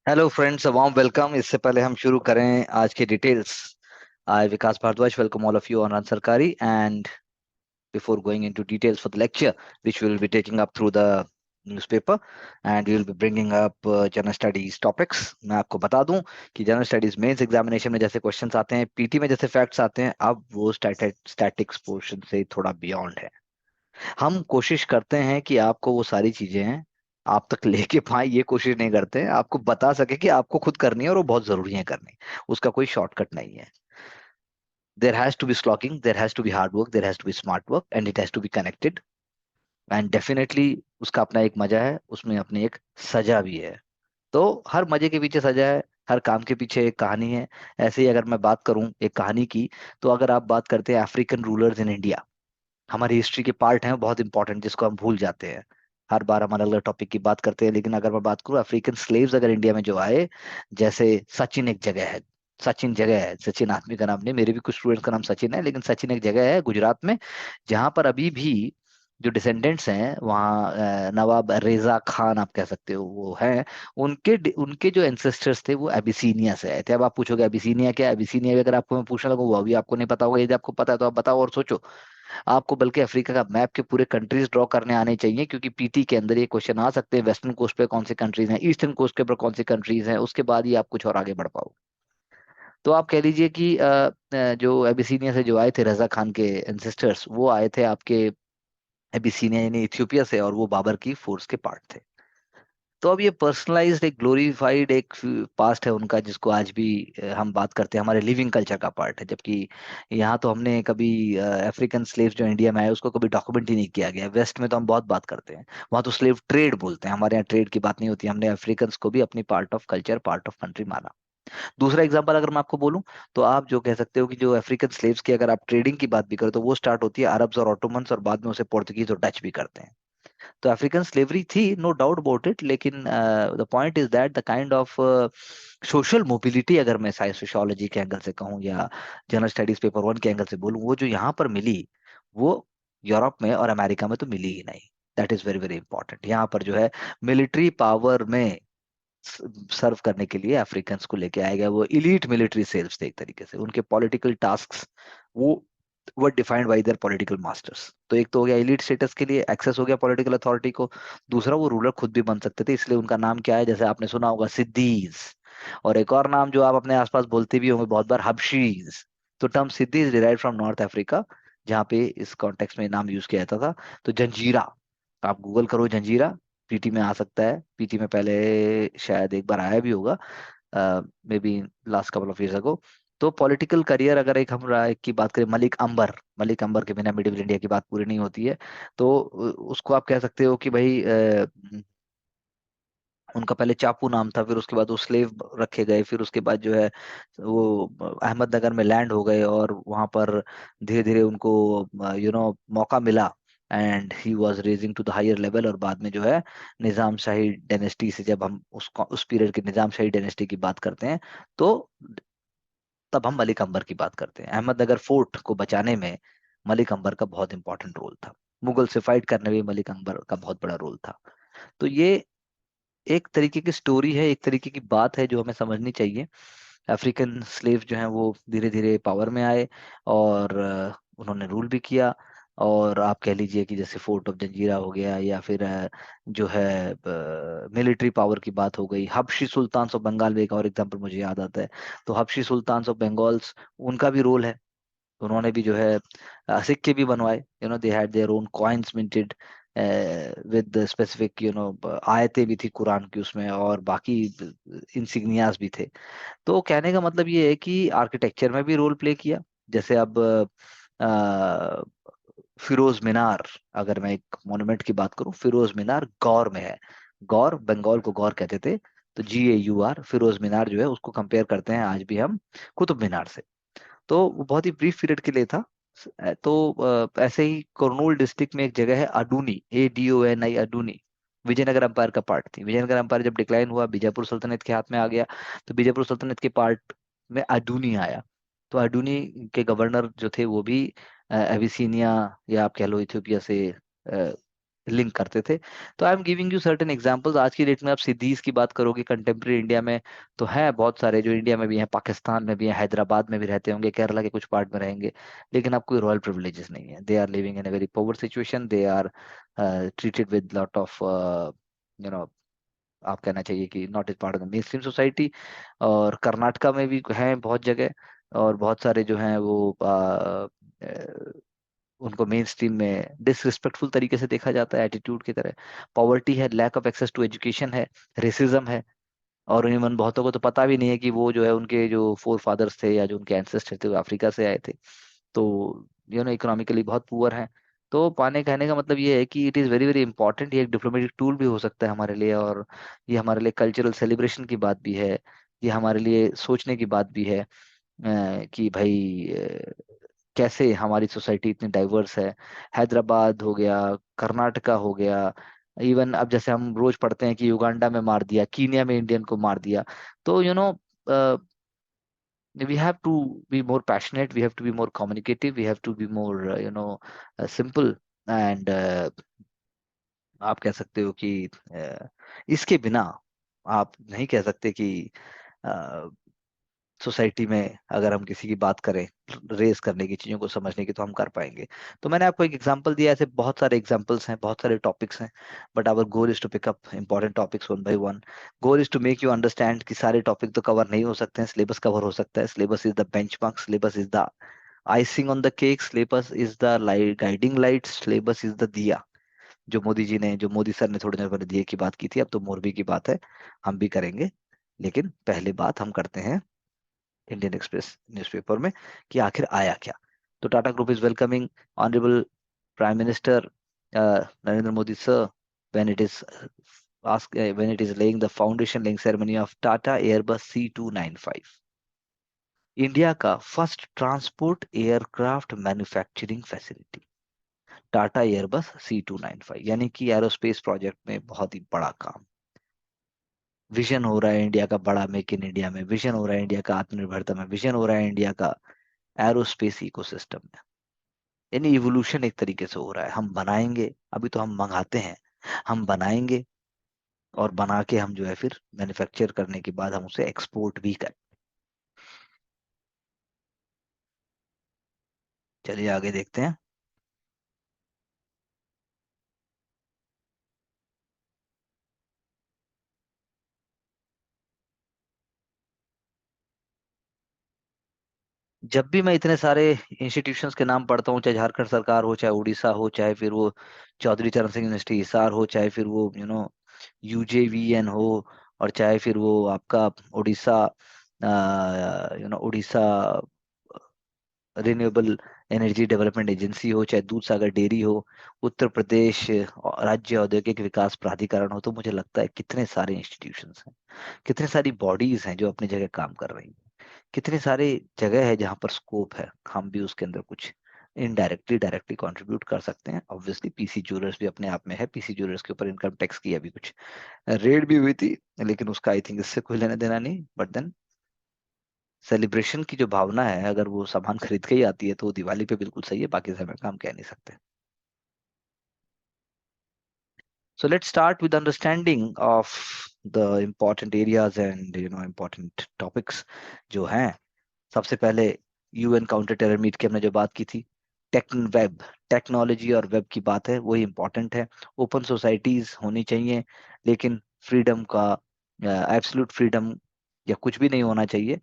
Hello friends, warm welcome. इससे पहले हम शुरू करें आज की details, I Vikas Bhardwaj welcome all of you on सरकारी and before going into details for the lecture which we will be taking up through the newspaper, and we will be bringing up general studies topics। मैं आपको बता दूं कि general studies mains examination में जैसे questions आते हैं, PT में जैसे फैक्ट्स आते हैं, अब वो स्टैटिक्स पोर्शन से थोड़ा बियॉन्ड है। हम कोशिश करते हैं कि आपको वो सारी चीजें हैं आप तक लेके पाए, ये कोशिश नहीं करते हैं आपको बता सके कि आपको खुद करनी है और वो बहुत जरूरी है करनी। उसका कोई शॉर्टकट नहीं है। There has to be slogging, there has to be hard work, there has to be smart work, and it has to be connected. And definitely उसका अपना एक मजा है, उसमें अपनी एक सजा भी है। तो हर मजे के पीछे सजा है, हर काम के पीछे एक कहानी है। ऐसे ही अगर मैं बात करूं एक कहानी की, तो अगर आप बात करते हैं अफ्रीकन रूलर्स इन इंडिया, हमारी हिस्ट्री के पार्ट हैं बहुत इंपॉर्टेंट जिसको हम भूल जाते हैं। हर बार हम अलग अलग टॉपिक की बात करते हैं, लेकिन अगर मैं बात करूं अफ्रीकन स्लेव्स अगर इंडिया में जो आए, जैसे सचिन एक जगह है। सचिन जगह है, सचिन आदमी का नाम नहीं, मेरे भी कुछ स्टूडेंट्स का नाम सचिन है, लेकिन सचिन एक जगह है गुजरात में, जहां पर अभी भी जो डिसेंडेंट्स हैं वहाँ नवाब रेजा खान आप कह सकते हो वो हैं। उनके उनके जो एंसेस्टर्स थे वो एबिसीनिया से आए थे। अब आप पूछोगे एबिसीनिया क्या है? एबिसीनिया भी अगर आपको मैं पूछने लगूँ वो अभी आपको नहीं पता होगा, यदि आपको पता है तो आप बताओ और सोचो। आपको बल्कि अफ्रीका का मैप के पूरे कंट्रीज ड्रॉ करने आने चाहिए, क्योंकि पीटी के अंदर ये क्वेश्चन आ सकते हैं वेस्टर्न कोस्ट पे कौन सी कंट्रीज हैं, ईस्टर्न कोस्ट के ऊपर कौन सी कंट्रीज हैं, उसके बाद ही आप कुछ और आगे बढ़ पाओ। तो आप कह लीजिए कि जो एबिसीनिया से जो आए थे रजा खान के एंसेस्टर्स, वो आए थे आपके एबिसीनिया यानी इथियोपिया से, और वो बाबर की फोर्स के पार्ट थे। तो अब ये पर्सनलाइज्ड एक ग्लोरीफाइड एक पास्ट है उनका, जिसको आज भी हम बात करते हैं, हमारे लिविंग कल्चर का पार्ट है। जबकि यहाँ तो हमने कभी अफ्रीकन स्लेव्स जो इंडिया में आए उसको कभी डॉक्यूमेंट ही नहीं किया गया। वेस्ट में तो हम बहुत बात करते हैं, वहाँ तो स्लेव ट्रेड बोलते हैं, हमारे यहाँ ट्रेड की बात नहीं होती। हमने अफ्रीकन को भी अपनी part of culture, part of country माना। दूसरा एग्जांपल अगर मैं आपको बोलूं, तो आप जो कह सकते हो कि जो अफ्रीकन स्लेव्स की अगर आप ट्रेडिंग की बात भी करो, तो वो स्टार्ट होती है अरब्स और ऑटोमन्स, और बाद में उसे पोर्तुगीज और डच भी करते हैं। तो अफ्रीकन स्लेवरी थी, नो डाउट अबाउट इट, लेकिन the point is that the kind of social mobility, अगर मैं साइंस सोशियोलॉजी के एंगल से कहूँ या जनरल स्टडीज पेपर वन के एंगल से बोलूँ, वो जो यहाँ पर मिली वो यूरोप में और अमेरिका में तो मिली ही नहीं। That is very very important. यहाँ पर जो है मिलिट्री पावर में सर्व करने के लिए अफ्रीकन को लेके आया गया। वो इलीट मिलिट्री सेल्स थे एक तरीके से, उनके पॉलिटिकल टास्क्स वो were defined by their political masters. तो एक तो हो गया इलीट स्टेटस के लिए एक्सेस हो गया पॉलिटिकल अथॉरिटी को। दूसरा वो रूलर खुद भी बन सकते थे, इसलिए उनका नाम क्या है, जैसे आपने सुना होगा, सिद्दीज। और एक और नाम जो आप अपने आसपास बोलते भी होंगे बहुत बार, हबशीज। तो term Siddis derive from North Africa, जहाँ पे इस कॉन्टेक्स्ट में नाम यूज किया जाता था। तो जंजीरा, आप गूगल करो जंजीरा, पीटी में आ सकता है। पीटी में पहले शायद एक बार आया भी होगा, may be last couple of years ago. तो पॉलिटिकल करियर अगर एक हम एक की बात करें, मलिक अंबर, मलिक अंबर के बिना मिडिल इंडिया की बात पूरी नहीं होती है। तो उसको आप कह सकते हो कि भाई उनका पहले चापू नाम था, फिर उसके बाद वो स्लेव रखे गए, फिर उसके बाद जो है वो अहमदनगर में लैंड हो गए, और वहां पर धीरे धीरे उनको मौका मिला, and he was raising to the higher level. और बाद में जो है निजाम शाही डायनेस्टी से, जब हम उस पीरियड की निजाम शाही डायनेस्टी की बात करते हैं, तो तब हम मलिक अंबर की बात करते हैं। अहमदनगर फोर्ट को बचाने में मलिक अंबर का बहुत इंपॉर्टेंट रोल था। मुगल से फाइट करने में मलिक अंबर का बहुत बड़ा रोल था। तो ये एक तरीके की स्टोरी है, एक तरीके की बात है जो हमें समझनी चाहिए। अफ्रीकन स्लेव जो हैं वो धीरे धीरे पावर में आए, और उन्होंने रूल भी किया। और आप कह लीजिए कि जैसे फोर्ट ऑफ जंजीरा हो गया, या फिर जो है मिलिट्री पावर की बात हो गई। हबशी सुल्तान ऑफ बंगाल में एक और एग्जांपल मुझे याद आता है। तो हबशी सुल्तान ऑफ बंगाल्स, उनका भी रोल है। उन्होंने भी जो है सिक्के भी बनवाए, they had their own coins minted with specific, आयतें भी थी कुरान की उसमें, और बाकी इंसिग्नियाज भी थे। तो कहने का मतलब ये है कि आर्किटेक्चर में भी रोल प्ले किया। जैसे अब अ, फिरोज मीनार, अगर मैं एक मॉन्यूमेंट की बात करूं, फिरोज मीनार गौर में है। गौर, बंगाल को गौर कहते थे। तो GAUR, फिरोज मीनार जो है उसको कंपेयर करते हैं आज भी हम कुतुब मीनार से। तो वो बहुत ही ब्रीफ पीरियड के लिए था। तो ऐसे ही कुर्नूल डिस्ट्रिक्ट में एक जगह है अडूनी, ADONI, अडूनी, विजयनगर अंपायर का पार्ट थी। विजयनगर अंपायर जब डिक्लाइन हुआ, बीजापुर सल्तनत के हाथ में आ गया, तो बीजापुर सल्तनत के पार्ट में अडूनी आया। तो अडूनी के गवर्नर जो थे वो भी एबिसीनिया, या आप कह लो इथियोपिया से लिंक करते थे। तो I am giving you certain examples. आज की डेट में आप सिद्धीज की बात करोगे कंटेम्प्रेरी इंडिया में, तो है बहुत सारे जो इंडिया में भी हैं, पाकिस्तान में भी हैं, हैदराबाद में भी रहते होंगे, केरला के कुछ पार्ट में रहेंगे, लेकिन अब कोई रॉयल प्रिविलेजेस नहीं है। They are living in a very poor situation, they are treated with lot of आप कहना चाहिए कि not is part of the mainstream society. और कर्नाटका में भी हैं बहुत जगह, और बहुत सारे जो हैं वो उनको मेन स्ट्रीम में डिसरिस्पेक्टफुल तरीके से देखा जाता है, एटीट्यूड की तरह। पॉवर्टी है, lack of access to education है, रेसिज्म है, और इवन बहुतों को तो पता भी नहीं है कि वो जो है उनके जो फोर फादर्स थे या जो उनके एंसेस्टर थे वो अफ्रीका से आए थे। तो इकोनॉमिकली बहुत पुअर हैं। तो पाने कहने का मतलब ये है कि it is very very important. ये एक डिप्लोमेटिक टूल भी हो सकता है हमारे लिए, और ये हमारे लिए कल्चरल सेलिब्रेशन की बात भी है। ये हमारे लिए सोचने की बात भी है कि भाई कैसे हमारी सोसाइटी इतनी डाइवर्स है। हैदराबाद हो गया, कर्नाटका हो गया, इवन अब जैसे हम रोज पढ़ते हैं कि युगांडा में मार दिया, कीनिया में इंडियन को मार दिया। तो we have to be more passionate, we have to be more communicative, we have to be more simple, and आप कह सकते हो कि इसके बिना आप नहीं कह सकते कि सोसाइटी में अगर हम किसी की बात करें रेस करने की, चीजों को समझने की, तो हम कर पाएंगे। तो मैंने आपको एक एग्जांपल दिया, ऐसे बहुत सारे एग्जांपल्स हैं, बहुत सारे टॉपिक्स हैं, but our goal is to pick up important topics one by one. Goal is to make you understand कि सारे टॉपिक तो कवर नहीं हो सकते हैं, सिलेबस कवर हो सकता है। Syllabus is the benchmark, syllabus is the icing on the cake, syllabus is the light guiding light, syllabus is the दिया। जो मोदी सर ने थोड़ी देर पहले दिए की बात की थी, अब तो मोरबी की बात है, हम भी करेंगे। लेकिन पहले बात हम करते हैं इंडियन एक्सप्रेस न्यूज़पेपर में कि आखिर आया क्या। तो Tata group is welcoming honourable prime minister Narendra Modi sir when it is when it is laying the foundation laying ceremony of Tata Airbus C295, India का first transport aircraft manufacturing facility. Tata Airbus C295 यानी कि aerospace project में बहुत ही बड़ा काम। Vision हो रहा है इंडिया का बड़ा, मेक इन इंडिया में विजन हो रहा है, इंडिया का आत्मनिर्भरता में विजन हो रहा है, इंडिया का एरोस्पेस इकोसिस्टम में। यानी इवोल्यूशन एक तरीके से हो रहा है। हम बनाएंगे, अभी तो हम मंगाते हैं, हम बनाएंगे, और बना के हम जो है फिर मैन्युफैक्चर करने के बाद हम उसे एक्सपोर्ट भी करें। चलिए आगे देखते हैं। जब भी मैं इतने सारे इंस्टीट्यूशंस के नाम पढ़ता हूँ, चाहे झारखंड सरकार हो, चाहे उड़ीसा हो, चाहे फिर वो चौधरी चरण सिंह यूनिवर्सिटी हिसार हो, चाहे फिर वो UJVN हो, और चाहे फिर वो आपका Orissa Orissa renewable energy development agency हो, चाहे दूध सागर डेयरी हो, उत्तर प्रदेश राज्य औद्योगिक विकास प्राधिकरण हो, तो मुझे लगता है कितने सारे इंस्टीट्यूशंस हैं, कितने सारी बॉडीज हैं जो अपनी जगह काम कर रही हैं, कितने सारे जगह है जहाँ पर स्कोप है हम भी उसके अंदर कुछ इनडायरेक्टली डायरेक्टली कंट्रीब्यूट कर सकते हैं। ऑब्वियसली पीसी ज्वेलर्स भी अपने आप में है, पीसी ज्वेलर्स के ऊपर इनकम टैक्स की अभी कुछ रेड भी हुई थी, लेकिन उसका आई थिंक इससे कोई लेना देना नहीं। बट देन सेलिब्रेशन की जो भावना है, अगर वो सामान खरीद के ही आती है तो वो दिवाली पे बिल्कुल सही है, बाकी समय का हम कह नहीं सकते। So let's start with understanding of the important areas and important topics जो हैं। सबसे पहले UN काउंटर टेरर मीट की हमने जो बात की थी, वेब टेक्नोलॉजी और वेब की बात है, वही इंपॉर्टेंट है। ओपन सोसाइटीज होनी चाहिए, लेकिन फ्रीडम का एब्सोल्यूट फ्रीडम या कुछ भी नहीं होना चाहिए।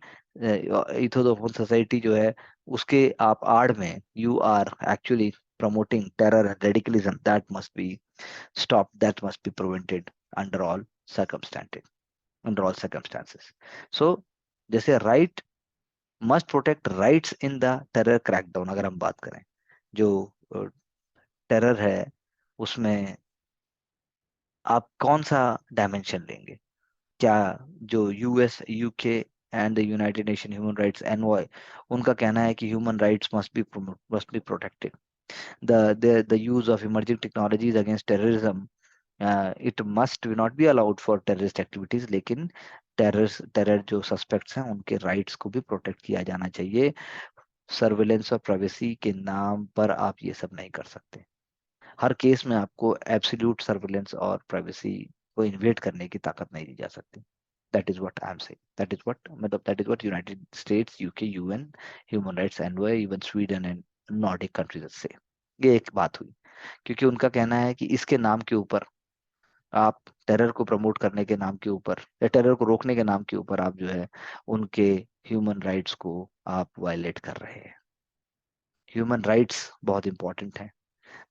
इथो ओपन सोसाइटी जो है उसके आप आड़ में you are actually promoting terror radicalism, that must be stop, that must be prevented under all circumstances circumstances। So जैसे right must protect rights in the terror crackdown, अगर हम बात करें जो टेरर है उसमें आप कौन सा डायमेंशन लेंगे। क्या जो US UK and the United nation human rights envoy, उनका कहना है कि human rights must be protected, the use of emerging technologies against terrorism, it must not be allowed for terrorist activities, लेकिन टेरर जो suspects हैं उनके rights को भी प्रोटेक्ट किया जाना चाहिए। सर्विलेंस और प्राइवेसी के नाम पर आप ये सब नहीं कर सकते। हर केस में आपको एब्सोल्यूट सर्विलेंस और प्राइवेसी को इन्वेट करने की ताकत नहीं दी जा सकती. That is what I am saying. That is what मतलब that is what United States, UK, UN, human rights envoy, even Sweden and Nordic countries से. ये एक बात हुई, क्योंकि उनका कहना है कि इसके नाम के ऊपर आप टेरर को प्रमोट करने के नाम के ऊपर या टेरर को रोकने के नाम के ऊपर आप जो है उनके ह्यूमन राइट्स को आप वायलेट कर रहे हैं. ह्यूमन राइट्स बहुत इंपॉर्टेंट हैं.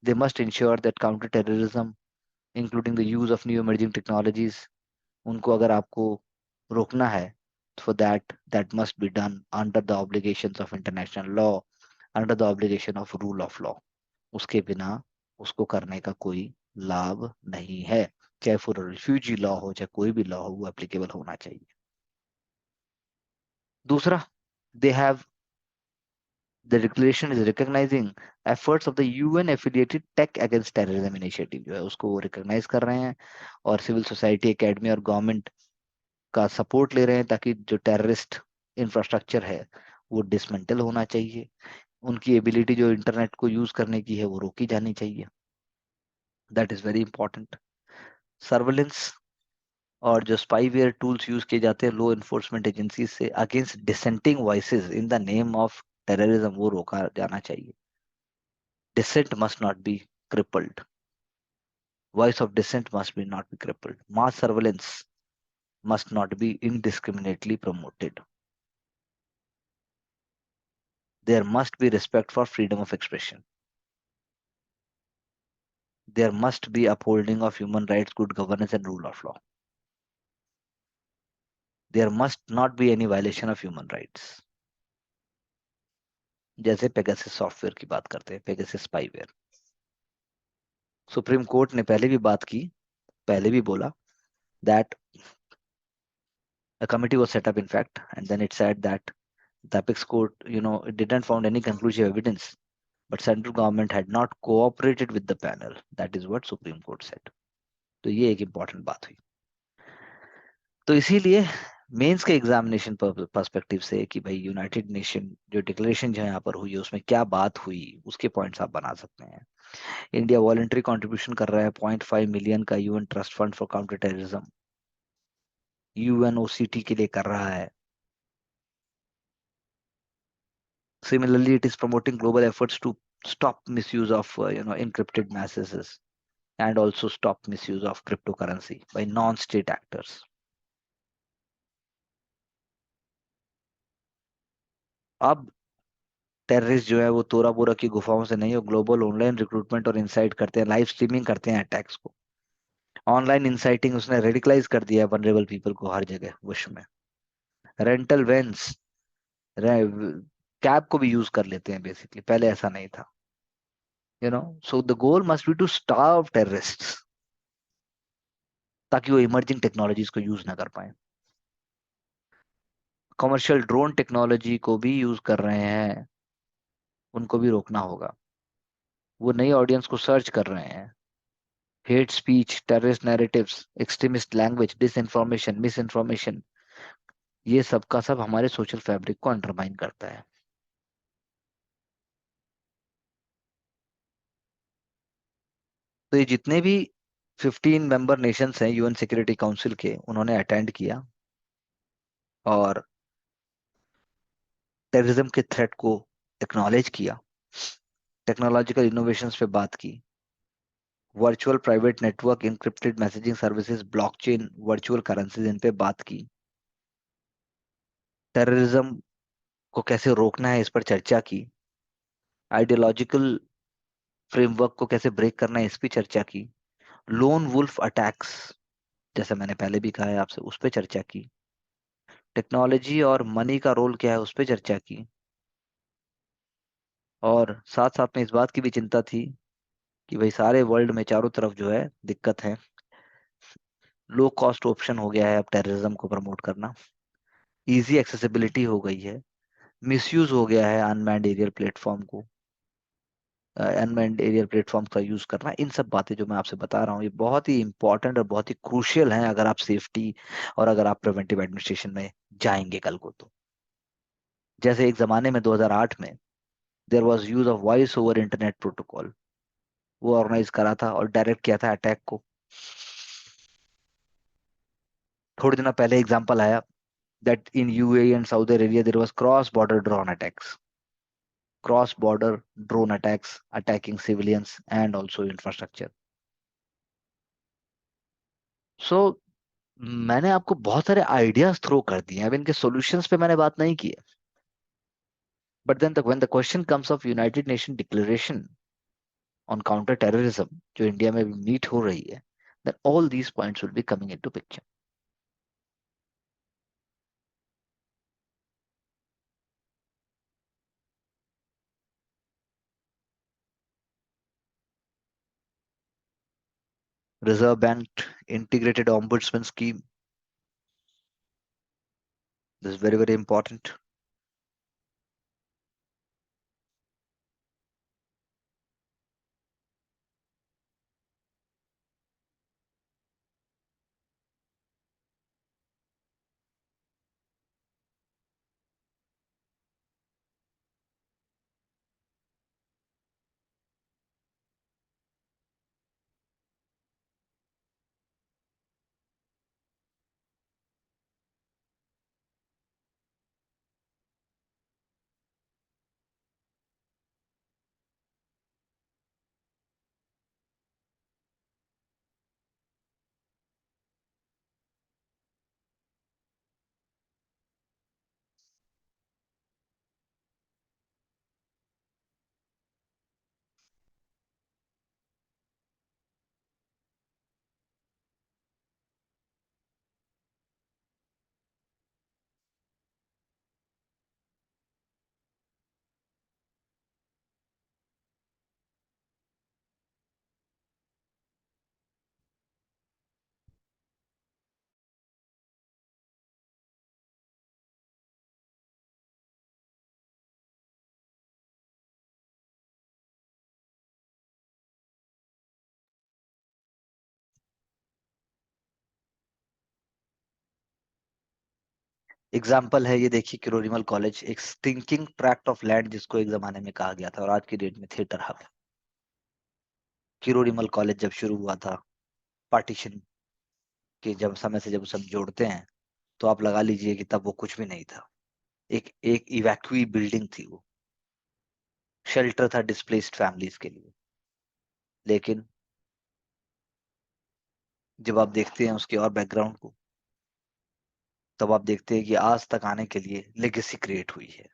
They must ensure that counter terrorism including the use of new emerging technologies, उनको अगर आपको रोकना है, for that must be done under the obligations of international law, under the obligation of rule of law. उसके बिना उसको करने का कोई लाभ नहीं है. चाहे वो रिफ्यूजी लॉ हो, चाहे कोई भी लॉ हो, वो एप्लीकेबल होना चाहिए. दूसरा, they have the declaration is recognizing efforts of the UN affiliated tech against terrorism initiative, जो है उसको वो रिकॉग्नाइज कर रहे हैं और सिविल सोसाइटी, एकेडमी और गवर्नमेंट का सपोर्ट ले रहे हैं ताकि जो टेररिस्ट इंफ्रास्ट्रक्चर है वो डिसमेंटल होना चाहिए. उनकी एबिलिटी जो इंटरनेट को यूज करने की है वो रोकी जानी चाहिए. That is very important. Surveillance और जो स्पाईवेयर टूल्स यूज किए जाते हैं लॉ इन्फोर्समेंट एजेंसी से against dissenting voices in the name of terrorism, वो रोका जाना चाहिए. Dissent must not be crippled. Voice of dissent must be not be crippled. Mass surveillance must not be indiscriminately promoted. There must be respect for freedom of expression. There must be upholding of human rights, good governance, and rule of law. There must not be any violation of human rights. जैसे Pegasus software की बात करते हैं, Pegasus spyware. Supreme court ने पहले भी बात की, पहले भी बोला that a committee was set up in fact, and then it said that the apex court, it didn't found any conclusive evidence, but central government had not cooperated with the panel. That is what Supreme Court said. तो ये एक important बात हुई. तो इसीलिए mains के examination perspective से कि भाई यूनाइटेड नेशन जो डिक्लेरेशन जो यहाँ पर हुई है उसमें क्या बात हुई, उसके पॉइंट्स आप बना सकते हैं. इंडिया वॉलंटरी कंट्रीब्यूशन कर रहा है 0.5 मिलियन का UN trust fund for counter terrorism, UNOCT के लिए कर रहा है. Similarly, it is promoting global efforts to stop misuse of encrypted messages and also stop misuse of cryptocurrency by non-state actors. अब टेररिस्ट जो है वो तोरा बोरा की गुफाओं से नहीं, वो ग्लोबल ऑनलाइन रिक्रूटमेंट और इंसाइट करते हैं, लाइव स्ट्रीमिंग करते हैं अटैक्स को. ऑनलाइन इंसाइटिंग उसने रेडिकलाइज कर दिया है वनरेबल पीपल को हर जगह विश्व में. रेंटल वैन्स, कैब को भी यूज कर लेते हैं बेसिकली, पहले ऐसा नहीं था. So the goal must be to starve terrorists ताकि वो इमर्जिंग टेक्नोलॉजीज को यूज ना कर पाए. कमर्शियल ड्रोन टेक्नोलॉजी को भी यूज कर रहे हैं, उनको भी रोकना होगा. वो नई ऑडियंस को सर्च कर रहे हैं. Hate speech, terrorist narratives, extremist language, disinformation, miss information, ये सब का सब हमारे सोशल फैब्रिक को अंडरमाइन करता है. तो ये जितने भी 15 मेंबर नेशंस हैं यूएन सिक्योरिटी काउंसिल के, उन्होंने अटेंड किया और टेररिज्म के थ्रेट को एक्नॉलेज किया, टेक्नोलॉजिकल इनोवेशंस पे बात की, virtual private network, encrypted messaging services, blockchain, virtual currencies, इन पे बात की. टेररिज्म को कैसे रोकना है इस पर चर्चा की. आइडियोलॉजिकल फ्रेमवर्क को कैसे ब्रेक करना है इस पर चर्चा की. लोन वुल्फ अटैक्स, जैसे मैंने पहले भी कहा है आपसे, उस पर चर्चा की. टेक्नोलॉजी और मनी का रोल क्या है उस पर चर्चा की. और साथ साथ में इस बात की भी चिंता थी कि भाई सारे वर्ल्ड में चारों तरफ जो है दिक्कत है, लो कॉस्ट ऑप्शन हो गया है अब टेररिज्म को प्रमोट करना, इजी एक्सेसिबिलिटी हो गई है, मिसयूज हो गया है अनमैन्ड एरियल प्लेटफॉर्म को, अनमैन्ड एरियल प्लेटफॉर्म का यूज करना. इन सब बातें जो मैं आपसे बता रहा हूँ ये बहुत ही इंपॉर्टेंट और बहुत ही क्रूशियल हैं अगर आप सेफ्टी और अगर आप प्रिवेंटिव एडमिनिस्ट्रेशन में जाएंगे कल को. तो जैसे एक जमाने में 2008 में there was use of voice over internet protocol, वो ऑर्गेनाइज करा था और डायरेक्ट किया था अटैक को। थोड़े दिनों पहले एग्जांपल आया that in UAE and Saudi Arabia there was cross-border drone attacks, cross-border drone attacks attacking civilians and also infrastructure. So मैंने आपको बहुत सारे आइडियाज थ्रो कर दिए हैं, अब इनके सॉल्यूशंस पे मैंने बात नहीं की है। But then when the question comes of united nation declaration on counter terrorism जो इंडिया में मीट हो रही है, then all these points will be coming into picture. Reserve Bank integrated ombudsman scheme, this is very very important. Example है ये देखिए, Kirorimal college एक stinking tract of land जिसको एक जमाने में कहा गया था और आज की डेट में थिएटर हब है। किरोड़ीमल कॉलेज जब शुरू हुआ था पार्टीशन के जब समय से, जब सब जोड़ते हैं तो आप लगा लीजिए कि तब वो कुछ भी नहीं था। एक एक इवैक्यूई बिल्डिंग थी वो, शेल्टर था डिस्प्लेस्ड फैमिलीज के लिए। लेकिन जब आप देखते हैं उसके और बैकग्राउंड को, तब आप देखते हैं कि आज तक आने के लिए लेगेसी क्रिएट हुई है।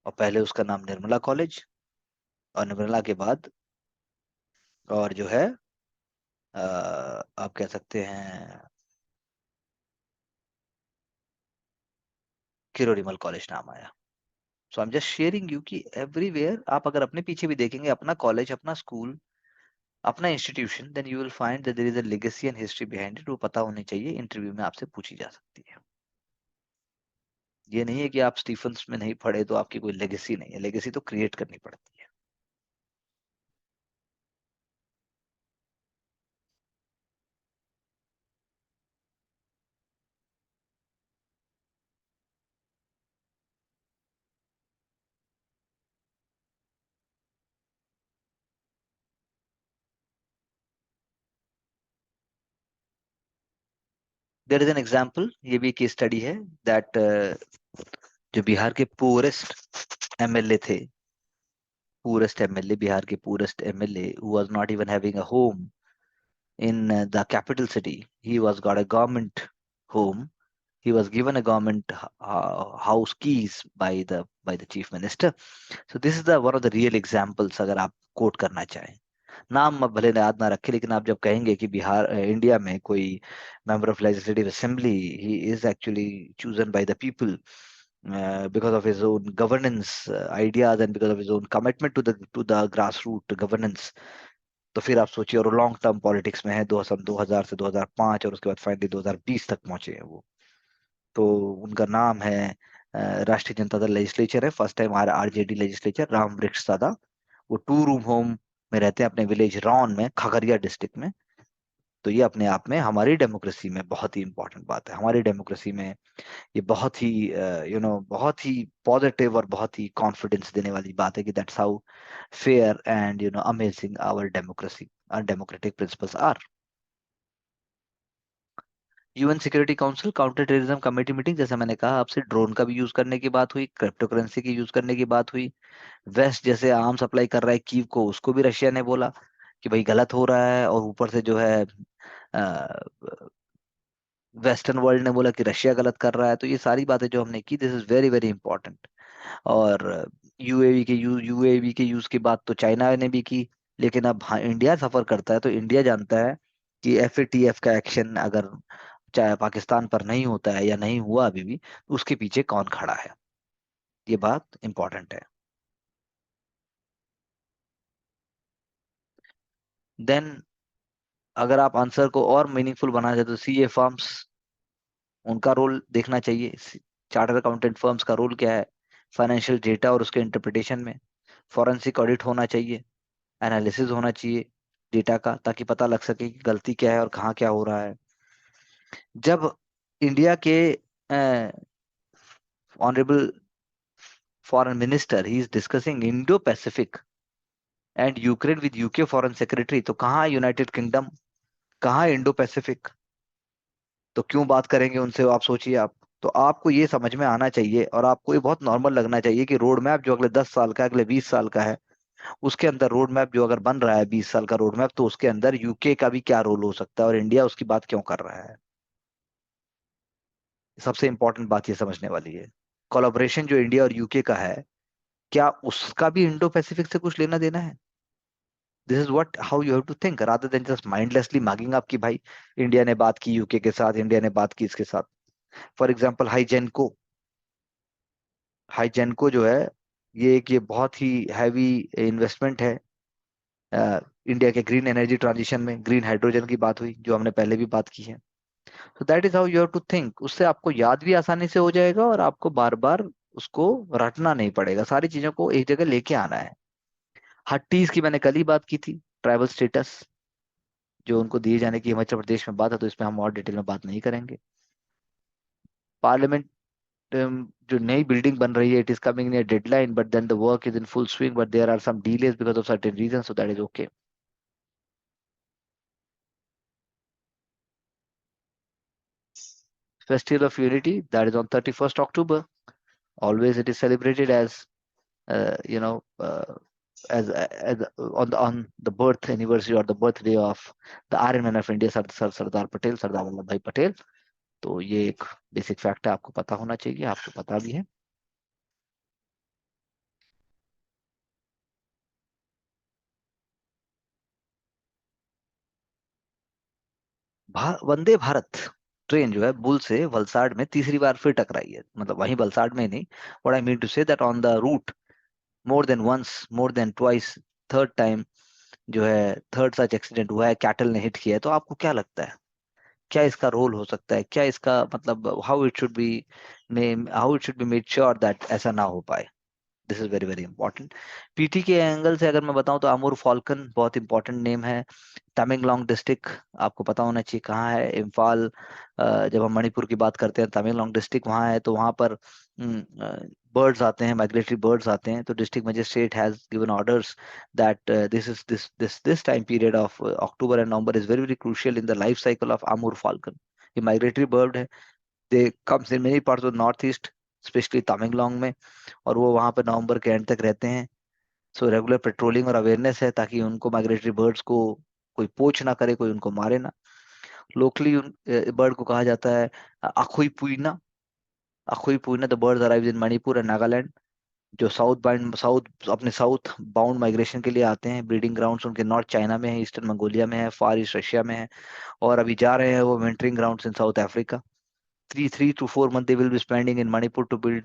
और पहले उसका नाम निर्मला कॉलेज, और निर्मला के बाद और जो है आप कह सकते हैं किरोड़ीमल कॉलेज नाम आया। So I am just sharing you कि एवरीवेयर आप अगर अपने पीछे भी देखेंगे अपना कॉलेज, अपना स्कूल, अपना institution, then you will find that there is a legacy and history behind it. वो पता होनी चाहिए, इंटरव्यू में आपसे पूछी जा सकती है। ये नहीं है कि आप स्टीफन्स में नहीं पढ़े तो आपकी कोई लेगेसी नहीं है, लेगेसी तो क्रिएट करनी पड़ती है। देयर इज एन एग्जाम्पल, ये भी केस स्टडी है दैट जो बिहार के पूरेस्ट एमएलए थे, पूरेस्ट एमएलए, बिहार के purest MLA who was not even having a home in the capital city. He was got a government home. He was given a government house keys by the chief minister. So this is the one of the real examples, अगर आप coat करना चाहें। नाम आप भले याद ना रखें, लेकिन आप जब कहेंगे कि बिहार इंडिया में कोई member of legislative assembly, he is actually chosen by the people because of his own governance ideas and because of his own commitment to the grassroots governance, तो फिर आप सोचिए। और लॉन्ग टर्म पॉलिटिक्स में है, 2000 से 2005 और उसके बाद फाइनली 2020 तक पहुंचे हैं वो। तो उनका नाम है राष्ट्रीय जनता दल लेजिस्लेचर है, first time RJD legislature, Ram वृक्ष सादा। वो 2 रूम होम में रहते हैं अपने विलेज रॉन में, खगड़िया डिस्ट्रिक्ट में। तो ये अपने आप में हमारी डेमोक्रेसी में बहुत ही इंपॉर्टेंट बात है। हमारी डेमोक्रेसी में ये बहुत ही बहुत ही पॉजिटिव और बहुत ही कॉन्फिडेंस देने वाली बात है कि that's how fair and amazing our democracy और democratic principles are. UN security council counter terrorism committee meeting, जैसे मैंने कहा आपसे, ड्रोन का भी यूज करने की बात हुई, क्रिप्टो करेंसी की यूज करने की बात हुई। वेस्ट जैसे आर्म सप्लाई कर रहा है कीव को, उसको भी रशिया ने बोला कि भाई गलत हो रहा है, और ऊपर से जो है वेस्टर्न वर्ल्ड ने बोला कि रशिया गलत कर रहा है। तो ये सारी बातें जो हमने की, this is very very important. और यूएवी के यूज की बात तो चाइना ने भी की, लेकिन अब हाँ, इंडिया सफर करता है तो इंडिया जानता है कि एफएटीएफ का एक्शन अगर चाहे पाकिस्तान पर नहीं होता है या नहीं हुआ अभी भी, तो उसके पीछे कौन खड़ा है। ये बात इंपॉर्टेंट है। देन अगर आप आंसर को और मीनिंगफुल बनाना चाहते तो सीए फर्म्स, उनका रोल देखना चाहिए। चार्टर अकाउंटेंट फर्म्स का रोल क्या है फाइनेंशियल डेटा और उसके इंटरप्रिटेशन में। फॉरेंसिक ऑडिट होना चाहिए, एनालिसिस होना चाहिए डेटा का, ताकि पता लग सके कि गलती क्या है और कहाँ क्या हो रहा है। जब इंडिया के honourable foreign minister he is discussing Indo Pacific and Ukraine with UK foreign secretary, तो कहाँ यूनाइटेड किंगडम, कहाँ इंडो पैसिफिक, तो क्यों बात करेंगे उनसे, आप सोचिए आप। तो आपको ये समझ में आना चाहिए और आपको ये बहुत नॉर्मल लगना चाहिए कि रोड मैप जो अगले 10 साल का, अगले 20 साल का है, उसके अंदर रोड मैप जो अगर बन रहा है 20 साल का रोड मैप, तो उसके अंदर यूके का भी क्या रोल हो सकता है और इंडिया उसकी बात क्यों कर रहा है। सबसे इंपॉर्टेंट बात ये समझने वाली है। कोलैबोरेशन जो इंडिया और यूके का है, क्या उसका भी इंडो पैसिफिक से कुछ लेना देना है। This is what how you have to think rather than just mindlessly mugging आप कि भाई इंडिया ने बात की यूके के साथ, इंडिया ने बात की इसके साथ। फॉर एग्जाम्पल हाईजेनको, हाईजेनको जो है, ये बहुत ही हैवी इन्वेस्टमेंट है इंडिया के ग्रीन एनर्जी ट्रांजिशन में। ग्रीन हाइड्रोजन की बात हुई जो हमने पहले भी बात की है। तो that is how you have to think. उससे आपको याद भी आसानी से हो जाएगा और आपको बार बार उसको रटना नहीं पड़ेगा, सारी चीजों को एक जगह लेके आना है। हट्टीज की मैंने कल ही बात की थी, ट्राइबल स्टेटस जो उनको दिए जाने की हिमाचल प्रदेश में बात है, तो इसमें हम और डिटेल में बात नहीं करेंगे। पार्लियामेंट जो नई बिल्डिंग बन रही है, it is coming near deadline but then the work is in full swing but there are some delays because of certain reason, so that is okay. Festival of Unity, that is on 31st October. Always it is celebrated as you know as on the birth anniversary or the birthday of the Iron Man of India, Sardar Patel, Sardar Vallabh Bhai Patel। तो ये एक basic fact है, आपको पता होना चाहिए, आपको पता भी है। वंदे भारत ट्रेन जो है बुल से वलसाड में तीसरी बार फिर टकराई है, मतलब वहीं वलसाड में ही नहीं। What I mean to say that on the route more than once, more than twice, third time जो है, थर्ड सच एक्सीडेंट हुआ है, कैटल ने हिट किया है। तो आपको क्या लगता है क्या इसका रोल हो सकता है, क्या इसका मतलब how it should be made sure that ऐसा ना हो पाए। This is very very important. PT के एंगल से अगर मैं बताऊं तो अमूर फाल्कन बहुत इंपॉर्टेंट नेम है। तमेंगलोंग डिस्ट्रिक्ट आपको पता होना चाहिए कहाँ है, इम्फाल। जब हम मणिपुर की बात करते हैं तमेंगलोंग डिस्ट्रिक्ट वहाँ है, तो वहाँ पर बर्ड्स आते हैं, माइग्रेटरी बर्ड्स आते हैं। तो district magistrate has given orders that this time period of October and November is very very crucial in the life cycle of Amur falcon. ये माइग्रेटरी बर्ड है, they comes in many parts of North East, specially Tamenglong में, और वो वहाँ पे नवंबर के and तक रहते हैं। सो रेगुलर पेट्रोलिंग और अवेयरनेस है ताकि उनको, माइग्रेटरी बर्ड्स को कोई पोच ना करे, कोई उनको मारे ना। लोकली उन बर्ड को कहा जाता है Akhui Puina. Akhui Puina the birds arrive in Manipur and Nagaland. जो साउथ अपने साउथ बाउंड माइग्रेशन के लिए आते हैं, ब्रीडिंग ग्राउंड्स उनके नॉर्थ चाइना में है, ईस्टर्न मंगोलिया में है, फार ईस्ट रशिया में है, और अभी जा रहे हैं वो wintering grounds in south Africa. 3 to 4 months they will be spending in Manipur to build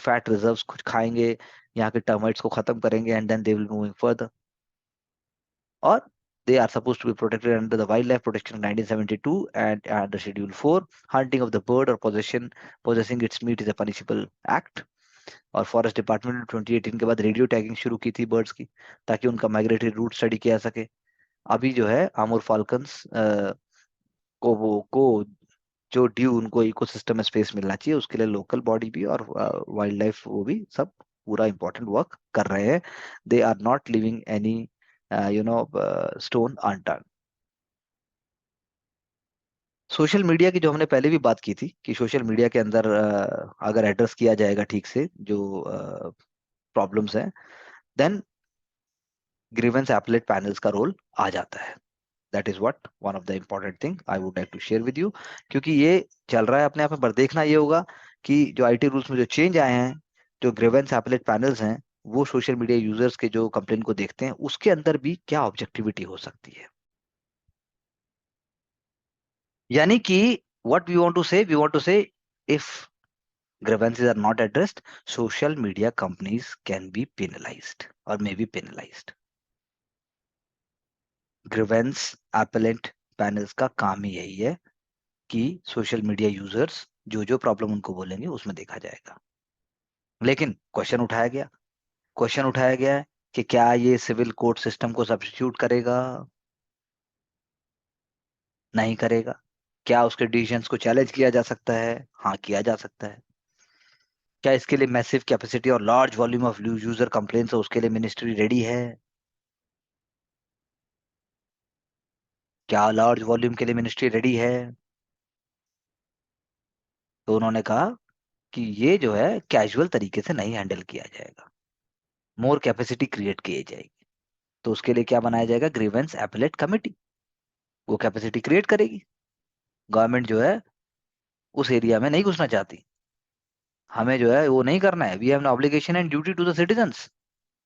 fat reserves, कुछ खाएंगे, यहाँ के टर्माइट्स को खत्म करेंगे, and then they will moving further. और they are supposed to be protected under the Wildlife Protection Act 1972 and under Schedule 4. Hunting of the bird or possessing its meat is a punishable act. और forest department ने 2018 के बाद radio tagging शुरू की थी birds की, ताकि उनका माइग्रेटरी रूट स्टडी किया जा सके। अभी जो है आमूर फाल्कन्स को जो ड्यू उनको इकोसिस्टम में स्पेस मिलना चाहिए, उसके लिए लोकल बॉडी भी और वाइल्ड लाइफ वो भी सब पूरा इंपॉर्टेंट वर्क कर रहे हैं. They are not living any stone unturn. Social media की जो हमने पहले भी बात की थी कि सोशल मीडिया के अंदर अगर एड्रेस किया जाएगा ठीक से जो प्रॉब्लम्स हैं, देन ग्रीवेंस एपलेट पैनल्स का रोल आ जाता है. That is what one of the important thing I would like to share with you. क्योंकि ये चल रहा है अपने आप में, पर देखना ये होगा कि जो आईटी रूल्स में जो चेंज आए हैं, जो ग्रीवेंस एपलेट पैनल्स हैं, वो सोशल मीडिया यूजर्स के जो कंप्लेन को देखते हैं उसके अंदर भी क्या ऑब्जेक्टिविटी हो सकती है. यानी कि व्हाट वी वांट टू से if grievances are not addressed, social media companies can be penalized or may be penalized. grievance appellate panels का काम ही यही है कि सोशल मीडिया यूजर्स जो जो प्रॉब्लम उनको बोलेंगे उसमें देखा जाएगा. लेकिन क्वेश्चन उठाया गया है कि क्या ये सिविल कोर्ट सिस्टम को सब्स्टिट्यूट करेगा? नहीं करेगा. क्या उसके डिसीजंस को चैलेंज किया जा सकता है? हाँ, किया जा सकता है. क्या इसके लिए मैसिव कैपेसिटी और large volume of user complaints है, उसके लिए मिनिस्ट्री रेडी है? क्या लार्ज वॉल्यूम के लिए मिनिस्ट्री रेडी है? तो उन्होंने कहा कि ये जो है कैजुअल तरीके से नहीं हैंडल किया जाएगा, मोर कैपेसिटी क्रिएट की जाएगी. तो उसके लिए क्या बनाया जाएगा? Grievance appellate committee. वो कैपेसिटी क्रिएट करेगी. गवर्नमेंट जो है उस एरिया में नहीं घुसना चाहती. हमें जो है वो नहीं करना है. We have an obligation and duty to the citizens,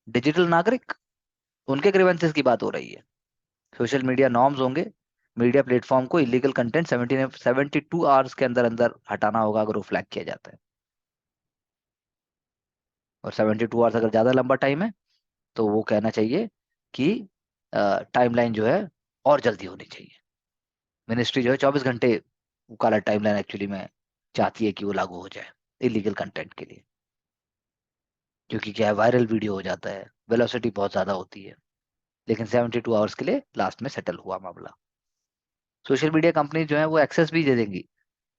digital नागरिक. उनके ग्रीवेंसेस की बात हो रही है. सोशल मीडिया नॉर्म्स होंगे. मीडिया प्लेटफॉर्म को इलीगल कंटेंट 72 आवर्स के अंदर अंदर हटाना होगा अगर वो फ्लैग किया जाता है. और 72 आवर्स अगर ज्यादा लंबा टाइम है तो वो कहना चाहिए कि टाइमलाइन जो है और जल्दी होनी चाहिए. मिनिस्ट्री जो है 24 घंटे काला टाइमलाइन एक्चुअली में चाहती है कि वो लागू हो जाए इलीगल कंटेंट के लिए. क्योंकि क्या है, वायरल वीडियो हो जाता है, वेलोसिटी बहुत ज्यादा होती है. लेकिन 72 आवर्स के लिए लास्ट में सेटल हुआ मामला. सोशल मीडिया कंपनी जो है वो एक्सेस भी दे देंगी.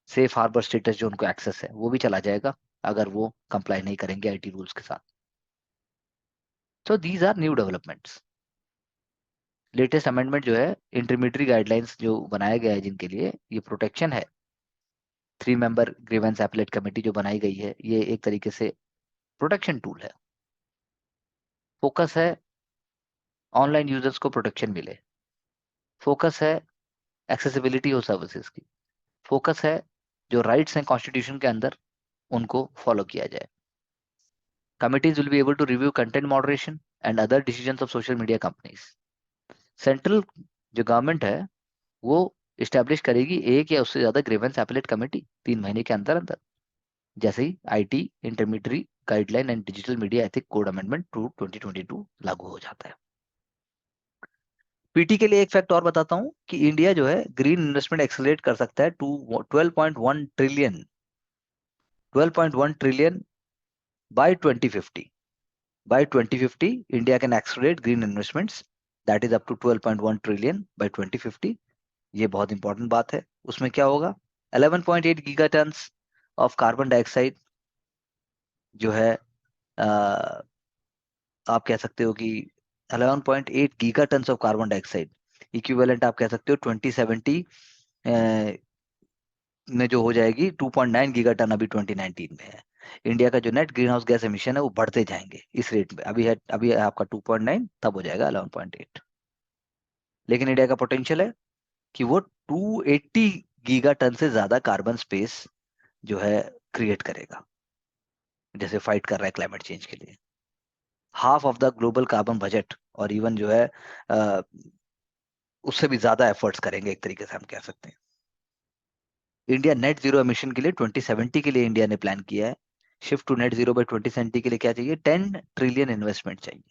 सेफ हार्बर स्टेटस जो उनको एक्सेस है वो भी चला जाएगा अगर वो कंप्लाई नहीं करेंगे आईटी रूल्स के साथ. So these are new developments. Latest amendment जो है, इंटरमीडिएट गाइडलाइंस जो बनाया गया है जिनके लिए ये प्रोटेक्शन है. 3 मेंबर ग्रीवेंस एपलेट कमेटी जो बनाई गई है ये एक तरीके से प्रोटेक्शन टूल है. फोकस है ऑनलाइन यूजर्स को प्रोटेक्शन मिले. फोकस है एक्सेसिबिलिटी हो सर्विसेज की. फोकस है जो राइट्स हैं कॉन्स्टिट्यूशन के अंदर उनको फॉलो किया जाए. Committees will be able to review content moderation and other decisions of social media companies. Central जो गवर्नमेंट है वो इस्टेब्लिश करेगी एक या उससे ज्यादा ग्रीवेंस एपलेट कमेटी 3 महीने के अंदर अंदर. जैसे ही IT intermediate guideline and digital media ethic code amendment 2022 लागू हो जाता है. पीटी के लिए एक फैक्ट और बताता हूं कि इंडिया जो है ग्रीन इन्वेस्टमेंट एक्सेलरेट कर सकता है to 12.1 trillion by 2050. By 2050 India can accelerate green investments that is up to 12.1 trillion by 2050. ये बहुत इंपॉर्टेंट बात है. उसमें क्या होगा? 11.8 giga tons of carbon dioxide जो है आप कह सकते हो कि 11.8 giga tons of carbon dioxide equivalent आप कह सकते हो 2070 में जो हो जाएगी 2.9 गीगा टन अभी 2019 में है. इंडिया का जो net green house gas emission है वो बढ़ते जाएंगे इस रेट में. अभी है आपका 2.9, तब हो जाएगा 11.8. लेकिन इंडिया का पोटेंशियल है कि वो 280 गीगा टन से ज्यादा कार्बन स्पेस जो है क्रिएट करेगा, जैसे फाइट कर रहा है क्लाइमेट चेंज के लिए. Half of the global carbon budget और इवन जो है अ, उससे भी ज्यादा एफर्ट्स करेंगे एक तरीके से हम कह सकते हैं. इंडिया नेट जीरो एमिशन के लिए 2070 के लिए इंडिया ने प्लान किया है. Shift to net zero by 2070 के लिए क्या चाहिए? 10 ट्रिलियन इन्वेस्टमेंट चाहिए.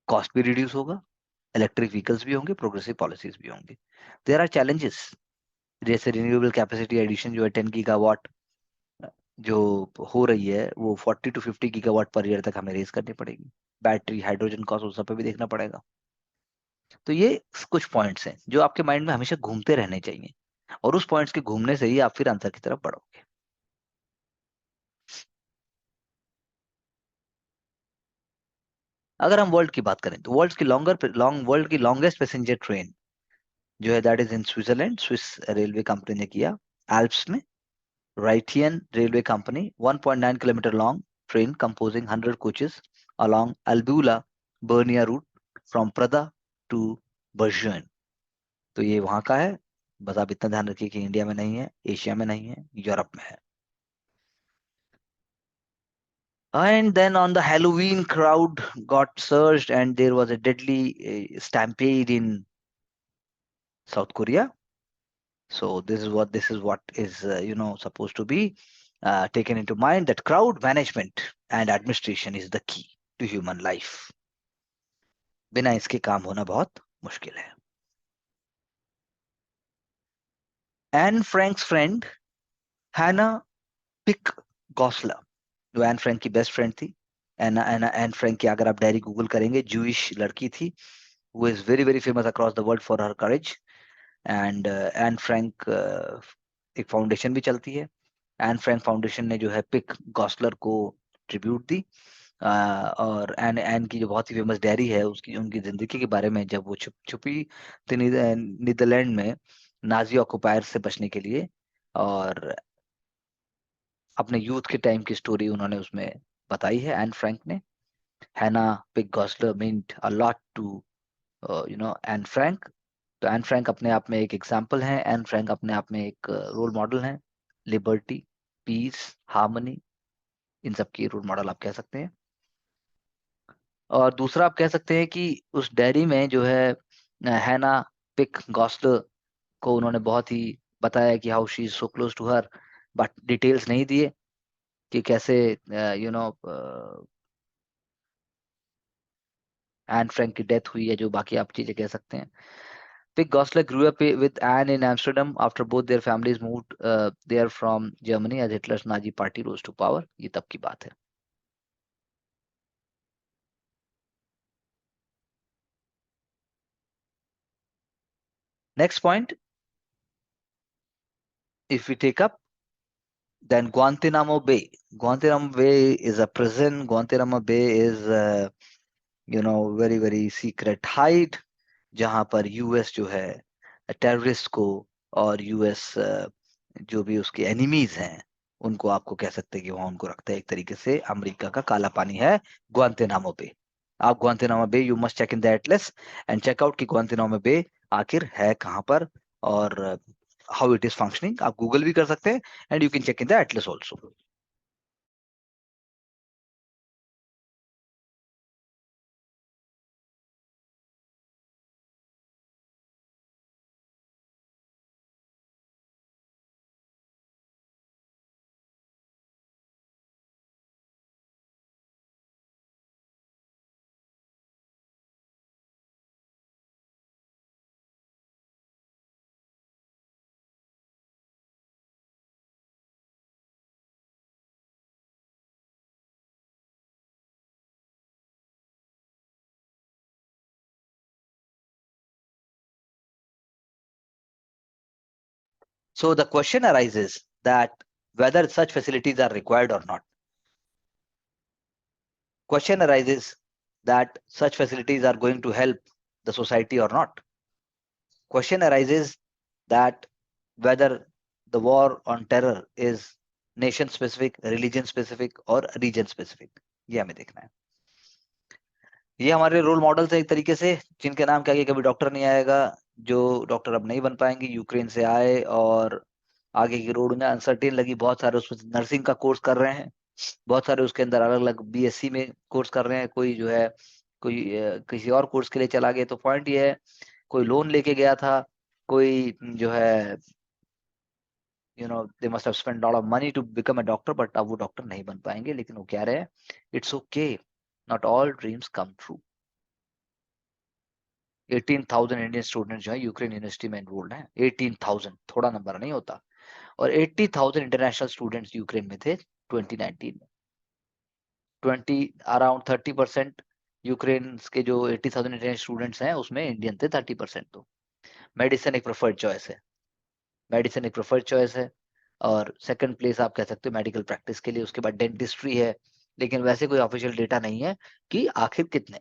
कॉस्ट भी रिड्यूस होगा, इलेक्ट्रिक व्हीकल्स भी होंगे, प्रोग्रेसिव पॉलिसीज भी होंगे. There are challenges. जैसे रिन्यूएबल कैपेसिटी एडिशन जो है 10 गीगावाट जो हो रही है वो 40 to 50 गीगावाट पर ईयर तक हमें रेज करनी पड़ेगी. बैटरी हाइड्रोजन कॉस्ट उस सब पे भी देखना पड़ेगा. तो ये कुछ पॉइंट्स हैं जो आपके माइंड में हमेशा घूमते रहने चाहिए, और उस पॉइंट्स के घूमने से ही आप फिर आंसर की तरफ बढ़ोगे। अगर हम वर्ल्ड की बात करें तो वर्ल्ड की लॉन्गेस्ट पैसेंजर ट्रेन जो है that is in Switzerland, Swiss railway company ने किया, एल्प्स में। Rhaetian railway company 1.9 kilometre long train composing 100 coaches along Albula Bernia route from Prada to Bergerac। तो ये वहां का है। बस आप इतना ध्यान रखिए कि इंडिया में नहीं है, एशिया में नहीं है, यूरोप में है। And then on the Halloween, crowd got surged and there was a deadly stampede in South Korea. So this is what is supposed to be taken into mind, that crowd management and administration is the key to human life. बिना इसके काम होना बहुत मुश्किल है। N Franks friend हैना Pick गॉसलर, जो N Frank की बेस्ट फ्रेंड थी। एन फ्रैंक की अगर आप डायरी गूगल करेंगे, जूइश लड़की थी, who is very very famous across the world for her courage। And Anne Frank एक फाउंडेशन भी चलती है। एन फ्रैंक फाउंडेशन ने जो है पिक गॉसलर को ट्रिब्यूट दी। और एन एन की जो बहुत ही फेमस डायरी है, उसकी उनकी जिंदगी के बारे में, जब वो छुपी थी नीदरलैंड में नाजी ऑक्युपायर से बचने के लिए, और अपने यूथ के टाइम की स्टोरी उन्होंने उसमें बताई है एन फ्रैंक ने। Hannah Pick Goslar meant a lot to Anne Frank. तो एन फ्रैंक अपने आप में एक एग्जाम्पल है, एन फ्रैंक अपने आप में एक रोल मॉडल है। लिबर्टी, पीस, हार्मनी, इन सब की रोल मॉडल आप कह सकते हैं। और दूसरा आप कह सकते हैं कि उस डायरी में जो है हैना पिक गॉस्लर को उन्होंने बहुत ही बताया कि how she is so close to her, but details नहीं दिए कि कैसे यू नो एन फ्रैंक की डेथ हुई है, जो बाकी आप चीजें कह सकते हैं। Pig Goslar grew up with Anne in Amsterdam after both their families moved there from Germany as Hitler's Nazi party rose to power। ये तब की बात है। Next point, if we take up, then Guantanamo Bay. Guantanamo Bay is a prison. Guantanamo Bay is very very secret hide, जहां पर US जो है terrorist को, और यूएस जो भी उसके एनिमीज हैं उनको, आपको कह सकते हैं कि वहां उनको रखता है। एक तरीके से अमेरिका का काला पानी है ग्वांतेनामो बे। आप Guantanamo Bay, you must check in the atlas and check out कि ग्वांतेनामो बे आखिर है कहाँ पर, और हाउ इट इज फंक्शनिंग। आप गूगल भी कर सकते हैं and you can check in the atlas also. So the question arises that whether such facilities are required or not. Question arises that such facilities are going to help the society or not. Question arises that whether the war on terror is nation specific, religion specific और region specific, ये हमें देखना है। ये हमारे role models है एक तरीके से, जिनके नाम के आगे कभी डॉक्टर नहीं आएगा, जो डॉक्टर अब नहीं बन पाएंगे, यूक्रेन से आए और आगे की रोड उन्हें अनसर्टेन लगी। बहुत सारे उसमें नर्सिंग का कोर्स कर रहे हैं, बहुत सारे उसके अंदर अलग अलग बीएससी में कोर्स कर रहे हैं, कोई जो है कोई किसी और कोर्स के लिए चला गया। तो पॉइंट ये है, कोई लोन लेके गया था, कोई जो है they must have spend lot of money to become a doctor, but अब वो डॉक्टर नहीं बन पाएंगे। लेकिन वो कह रहे हैं it's okay, not all dreams come true. 18,000 Indian students जो है यूक्रेन यूनिवर्सिटी में एनरोल्ड हैं। 18,000 थोड़ा नंबर नहीं होता। और 80,000 इंटरनेशनल स्टूडेंट्स यूक्रेन में थे 2019 में। 20 अराउंड 30% यूक्रेन के जो 80,000 इंडियन स्टूडेंट्स हैं उसमें इंडियन थे 30%। तो मेडिसिन एक प्रेफर्ड चॉइस है, मेडिसिन एक प्रेफर्ड चॉइस है। और सेकंड प्लेस आप कह सकते हो मेडिकल प्रैक्टिस के लिए, उसके बाद डेंटिस्ट्री है। लेकिन वैसे कोई ऑफिशियल डेटा नहीं है कि आखिर कितने।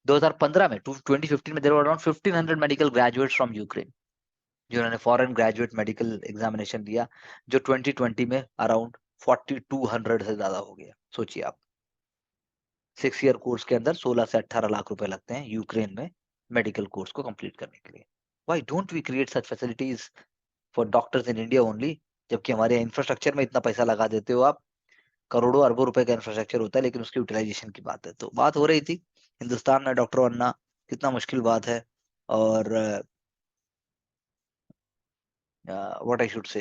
2015 में 2015 में there were around 1500 medical graduates from Ukraine जिन्होंने फॉरेन ग्रेजुएट मेडिकल एग्जामिनेशन दिया, जो 2020 में अराउंड 4200 से ज्यादा हो गया। सोचिए आप, 6 ईयर कोर्स के अंदर 16 से 18 लाख रुपए लगते हैं यूक्रेन में मेडिकल कोर्स को कंप्लीट करने के लिए। Why don't we create such facilities for doctors in India only? जबकि हमारे इंफ्रास्ट्रक्चर में इतना पैसा लगा देते हो आप, करोड़ों अरबों रुपए का इंफ्रास्ट्रक्चर होता है, लेकिन उसकी यूटिलाइजेशन की बात है। तो बात हो रही थी हिंदुस्तान में डॉक्टर बनना कितना मुश्किल बात है, और what I should say,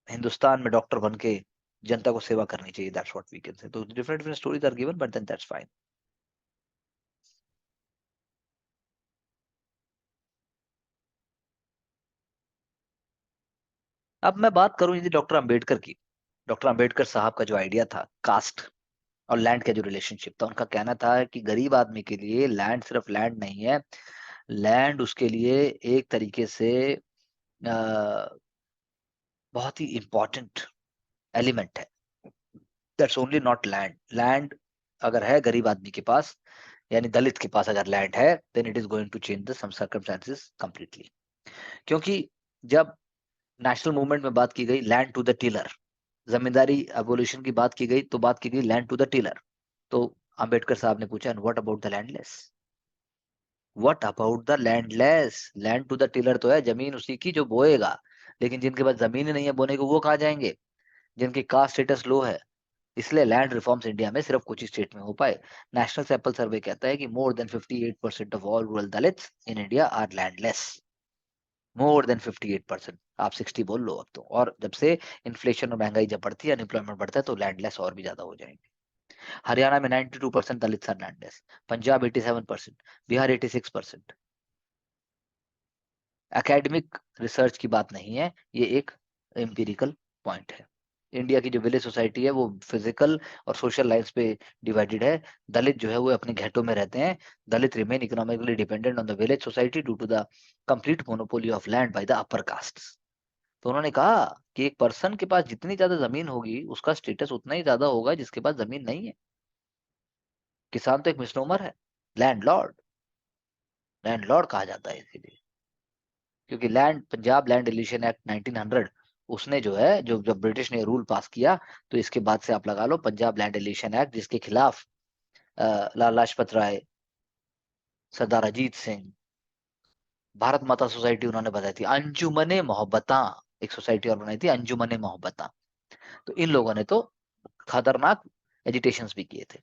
Hindustan में डॉक्टर बन के जनता को सेवा करनी चाहिए, that's what we can say. तो different different stories are given, but then that's fine. अब मैं बात करूं यदि डॉक्टर अंबेडकर की, डॉक्टर अंबेडकर साहब का जो आइडिया था कास्ट और लैंड का जो रिलेशनशिप था, उनका कहना था कि गरीब आदमी के लिए लैंड सिर्फ लैंड नहीं है, लैंड उसके लिए एक तरीके से बहुत ही इंपॉर्टेंट एलिमेंट है। That's only not land, land अगर है गरीब आदमी के पास, यानी दलित के पास अगर लैंड है, then it is going to change the some circumstances completely. क्योंकि जब नेशनल मूवमेंट में बात की गई land to the tiller, zamindari abolition की बात की गई, तो बात की गई लैंड टू द टिलर। तो अंबेडकर साहब ने पूछा, what about the landless? What about the landless? Land to the tiller तो है जमीन उसी की जो बोएगा, लेकिन जिनके पास जमीन ही नहीं है बोने को, वो कहाँ जाएंगे? जिनकी कास्ट स्टेटस लो है। इसलिए लैंड रिफॉर्म्स इंडिया में सिर्फ कुछ ही स्टेट में हो पाए। नेशनल सैंपल सर्वे कहता है कि more than 58% of all rural Dalits in India are landless. More than 58%, आप 60 बोल लो अब तो। और जब से इन्फ्लेशन और महंगाई जब बढ़ती है, अनएम्प्लॉयमेंट बढ़ता है, तो लैंडलेस और भी ज्यादा हो जाएंगे। हरियाणा में 92% Dalit are landless, Punjab 87%, Bihar 86%। Academic research की बात नहीं है, ये एक एम्पिरिकल पॉइंट है। इंडिया की जो विलेज सोसाइटी है वो फिजिकल और सोशल लाइफ पे डिवाइडेड है। दलित जो है वो अपने घेटों में रहते हैं। Dalit remain economically dependent on the village society due to the complete monopoly of land by the upper caste. तो उन्होंने कहा कि एक पर्सन के पास जितनी ज्यादा जमीन होगी, उसका स्टेटस उतना ही ज्यादा होगा जिसके पास जमीन नहीं है। किसान तो एक मिसनोमर है, लैंडलॉर्ड, लैंडलॉर्ड कहा जाता है इसीलिए। क्योंकि land, Punjab land deletion act 1900, उसने जो है, जो जब ब्रिटिश ने रूल पास किया, तो इसके बाद से आप लगा लो पंजाब लैंड डिलीशन एक्ट, जिसके खिलाफ लाला लाजपत राय, सरदार अजीत सिंह, भारत माता सोसाइटी उन्होंने बताई थी, अंजुमने मोहब्बता एक सोसाइटी और बनाई थी, अंजुमने मोहब्बता। तो इन लोगों ने तो खतरनाक एजिटेशंस भी किए थे।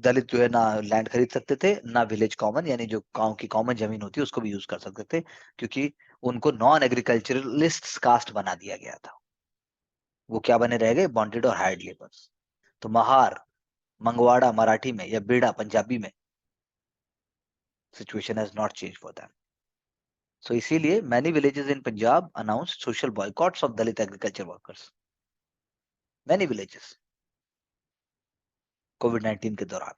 दलित जो है ना लैंड खरीद सकते थे, ना विलेज कॉमन, यानी जो गांव की कॉमन जमीन होती है उसको भी यूज कर सकते थे, क्योंकि उनको नॉन एग्रीकल्चरलिस्ट कास्ट बना दिया गया था। वो क्या बने रह गए? बॉन्डेड और हायर्ड लेबर्स। तो महार, मंगवाड़ा मराठी में या बेड़ा पंजाबी में, situation has not change for them. So इसीलिए many villages in Punjab announce social boycotts of Dalit agriculture workers, many villages, कोविड-19 के दौरान।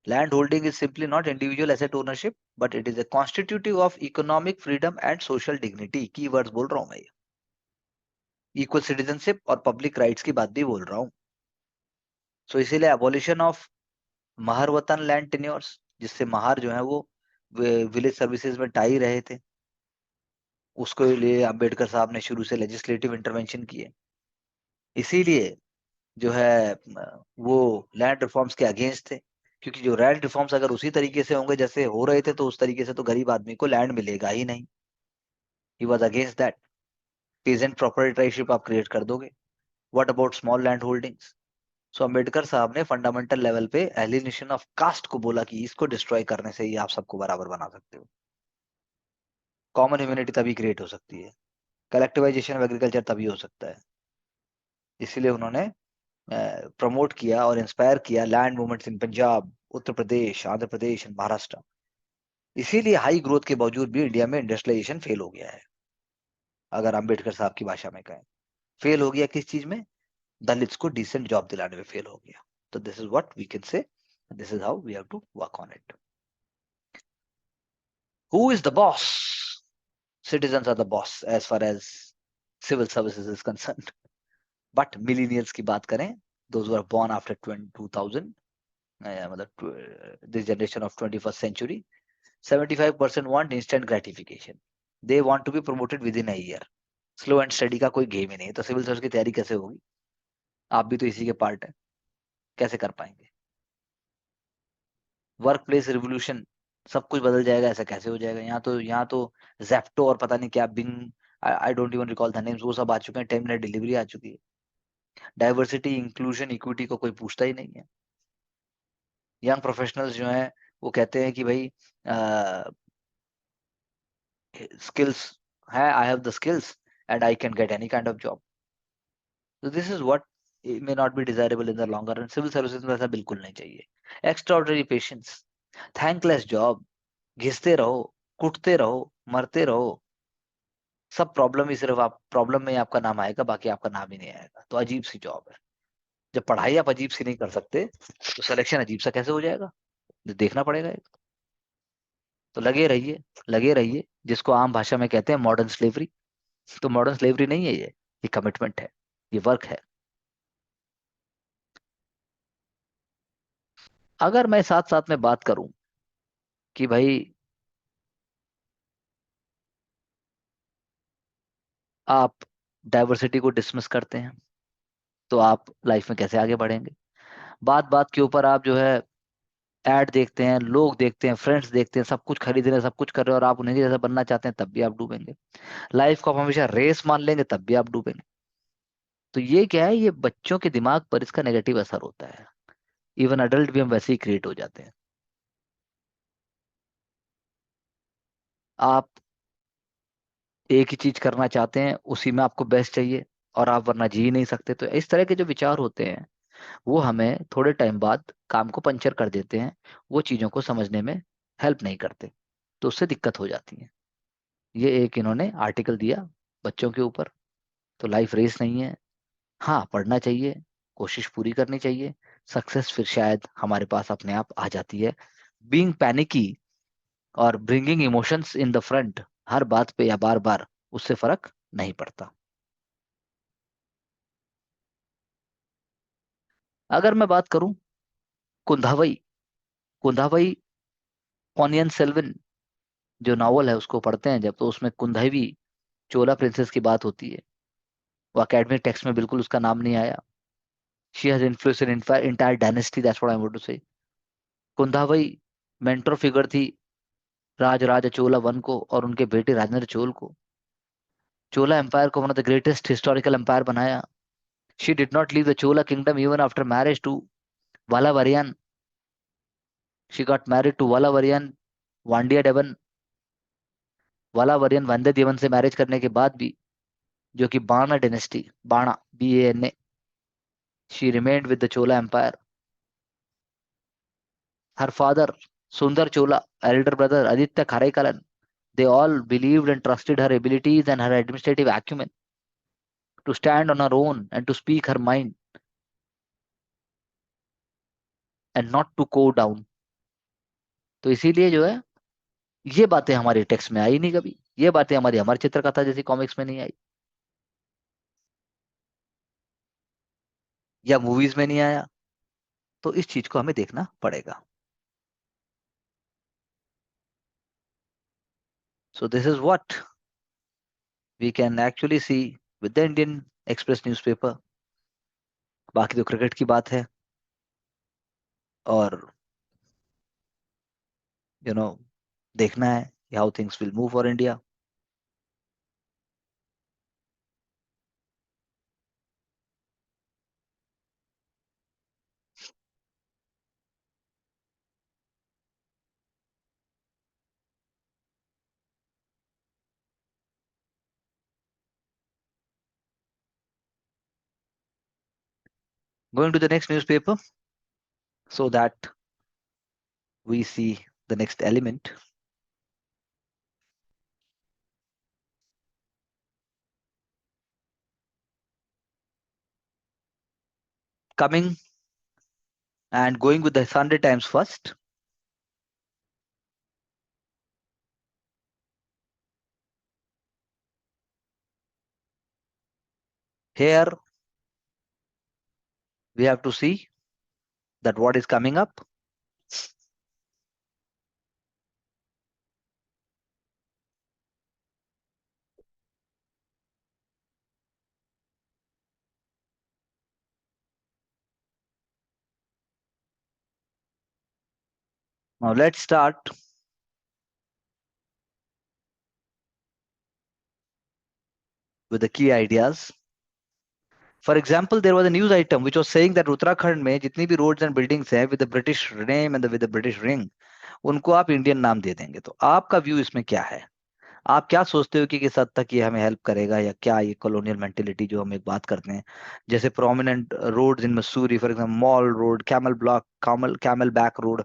Land holding is simply not individual asset ownership, but it is a constitutive of economic freedom and social dignity. Key words बोल रहा हूं मैं, equal citizenship और public rights की बात भी बोल रहा हूँ। सो इसीलिए अबॉलिशन ऑफ महार वतन लैंड टेन्योर्स, जिससे महार जो है वो विलेज सर्विसेज में टाई रहे थे, उसके लिए अंबेडकर साहब ने शुरू से लेजिस्लेटिव इंटरवेंशन किए। इसीलिए जो है वो लैंड रिफॉर्म्स के अगेंस्ट थे, क्योंकि जो लैंड रिफॉर्म्स अगर उसी तरीके से होंगे जैसे हो रहे थे, तो उस तरीके से तो गरीब आदमी को लैंड मिलेगा ही नहीं। He was against that. Peasant proprietorship आप क्रिएट कर दोगे। What about small land holdings? So Ambedkar साहब ने फंडामेंटल लेवल पे एलिनेशन ऑफ कास्ट को बोला कि इसको डिस्ट्रॉय करने से ही आप सबको बराबर बना सकते हो। कॉमन ह्यूमैनिटी तभी क्रिएट हो सकती है, कलेक्टिवाइजेशन ऑफ एग्रीकल्चर तभी हो सकता है। इसीलिए उन्होंने प्रमोट किया और इंस्पायर किया land movements in Punjab, Uttar Pradesh, Andhra Pradesh and Maharashtra. इसीलिए हाई ग्रोथ के बावजूद भी इंडिया में इंडस्ट्रियलाइजेशन फेल हो गया है, अगर अंबेडकर साहब की भाषा में कहें। फेल हो गया किस चीज में? दलित्स को डिसेंट जॉब दिलाने में फेल हो गया. तो this is what we can say, this is how we have to work on it. Who is the boss? Citizens are the boss as far as civil services is concerned. But millennials की बात करें, those who are born after 2000, मतलब this generation of 21st century, 75% want instant gratification. They want to be promoted within a year. Slow and study का कोई game ही नहीं है. तो civil service की तैयारी कैसे होगी? आप भी तो इसी के पार्ट है. कैसे कर पाएंगे? वर्क प्लेस रिवोल्यूशन, सब कुछ बदल जाएगा, ऐसा कैसे हो जाएगा? यहाँ तो जेप्टो और पता नहीं क्या Bing, I don't even recall the names, वो सब आ चुके हैं. 10 मिनट डिलीवरी आ चुकी है. डाइवर्सिटी, इंक्लूजन, इक्विटी को कोई पूछता ही नहीं है. यंग प्रोफेशनल्स जो हैं वो कहते हैं कि भाई स्किल्स है, I have the skills and I can get any kind of job. तो this is what may not be desirable in the longer run. Civil services में ऐसा बिल्कुल नहीं चाहिए. एक्स्ट्राऑर्डिनरी पेशेंस, थैंकलेस जॉब, घिसते रहो, कुटते रहो, मरते रहो. सब प्रॉब्लम ही सिर्फ आप प्रॉब्लम में ही आपका नाम आएगा, बाकी आपका नाम ही नहीं आएगा. तो अजीब सी जॉब है. जब पढ़ाई आप अजीब सी नहीं कर सकते तो सिलेक्शन अजीब सा कैसे हो जाएगा? देखना पड़ेगा एक. तो लगे रहिए, जिसको आम भाषा में कहते हैं मॉडर्न स्लेवरी. तो मॉडर्न स्लेवरी नहीं है ये कमिटमेंट है, ये वर्क है. अगर मैं साथ साथ में बात करूं कि भाई आप डाइवर्सिटी को डिसमिस करते हैं तो आप लाइफ में कैसे आगे बढ़ेंगे? बात बात के ऊपर आप जो है ऐड देखते हैं, लोग देखते हैं, फ्रेंड्स देखते हैं, सब कुछ खरीद रहे हैं, सब कुछ कर रहे हैं, और आप उन्हें जैसा बनना चाहते हैं, तब भी आप डूबेंगे. लाइफ को आप हमेशा रेस मान लेंगे, तब भी आप डूबेंगे. तो ये क्या है? ये बच्चों के दिमाग पर इसका नेगेटिव असर होता है. इवन अडल्ट भी हम वैसे ही क्रिएट हो जाते हैं. आप एक ही चीज करना चाहते हैं, उसी में आपको बेस्ट चाहिए, और आप वरना जी ही नहीं सकते. तो इस तरह के जो विचार होते हैं वो हमें थोड़े टाइम बाद काम को पंचर कर देते हैं. वो चीजों को समझने में हेल्प नहीं करते. तो उससे दिक्कत हो जाती है. ये एक इन्होंने आर्टिकल दिया बच्चों के ऊपर. तो लाइफ रेस नहीं है. हाँ, पढ़ना चाहिए, कोशिश पूरी करनी चाहिए. सक्सेस फिर शायद हमारे पास अपने आप आ जाती है. बीइंग पैनिकी और bringing emotions in the front हर बात पे या बार बार, उससे फर्क नहीं पड़ता. अगर मैं बात करूं कुंधावई, कुंधावई पोनियन सेल्वन जो नॉवल है उसको पढ़ते हैं जब, तो उसमें कुंधावी चोला प्रिंसेस की बात होती है. वो एकेडमिक टेक्स्ट में बिल्कुल उसका नाम नहीं आया. She has influence in entire dynasty, that's what I want to say. Kundavai mentor figure थी राजराज चोला वन को और उनके बेटे राजेंद्र चोल को. चोला एम्पायर को one of the greatest historical empire बनाया. She did not leave the Chola kingdom even after marriage to Vallavaraiyan. She got married to Vallavaraiyan Vandiya Devan. Vallavaraiyan Vandiya Devan से marriage करने के बाद भी, जो कि बाणा dynasty, Bana BANA, she remained with the Chola empire. Her father Sundar Chola, elder brother Aditya Karaikalan, they all believed and trusted her abilities and her administrative acumen to stand on her own and to speak her mind and not to go down. तो इसीलिए जो है ये बातें हमारे text में आई नहीं कभी. ये बातें हमारी अमर चित्रकथा जैसी कॉमिक्स में नहीं आई, या मूवीज में नहीं आया. तो इस चीज को हमें देखना पड़ेगा. So this is what we can actually see with the Indian Express newspaper. बाकी तो क्रिकेट की बात है, और यू नो देखना है how things will move for India. Going to the next newspaper so that we see the next element. coming and going with the Sunday Times first. Here we have to see that what is coming up. Now let's start with the key ideas. For example, there was a news item which was saying that Uttarakhand में जितनी भी roads and buildings हैं with the British name and with the British ring, उनको आप Indian नाम दे देंगे। तो आपका व्यू इसमें क्या है? आप क्या सोचते हो कि किस हद तक ये हमें हेल्प करेगा, या क्या ये कॉलोनियल मेंटेलिटी जो हम एक बात करते हैं, जैसे prominent roads in Mussoorie for example mall road, camel block, camel back road,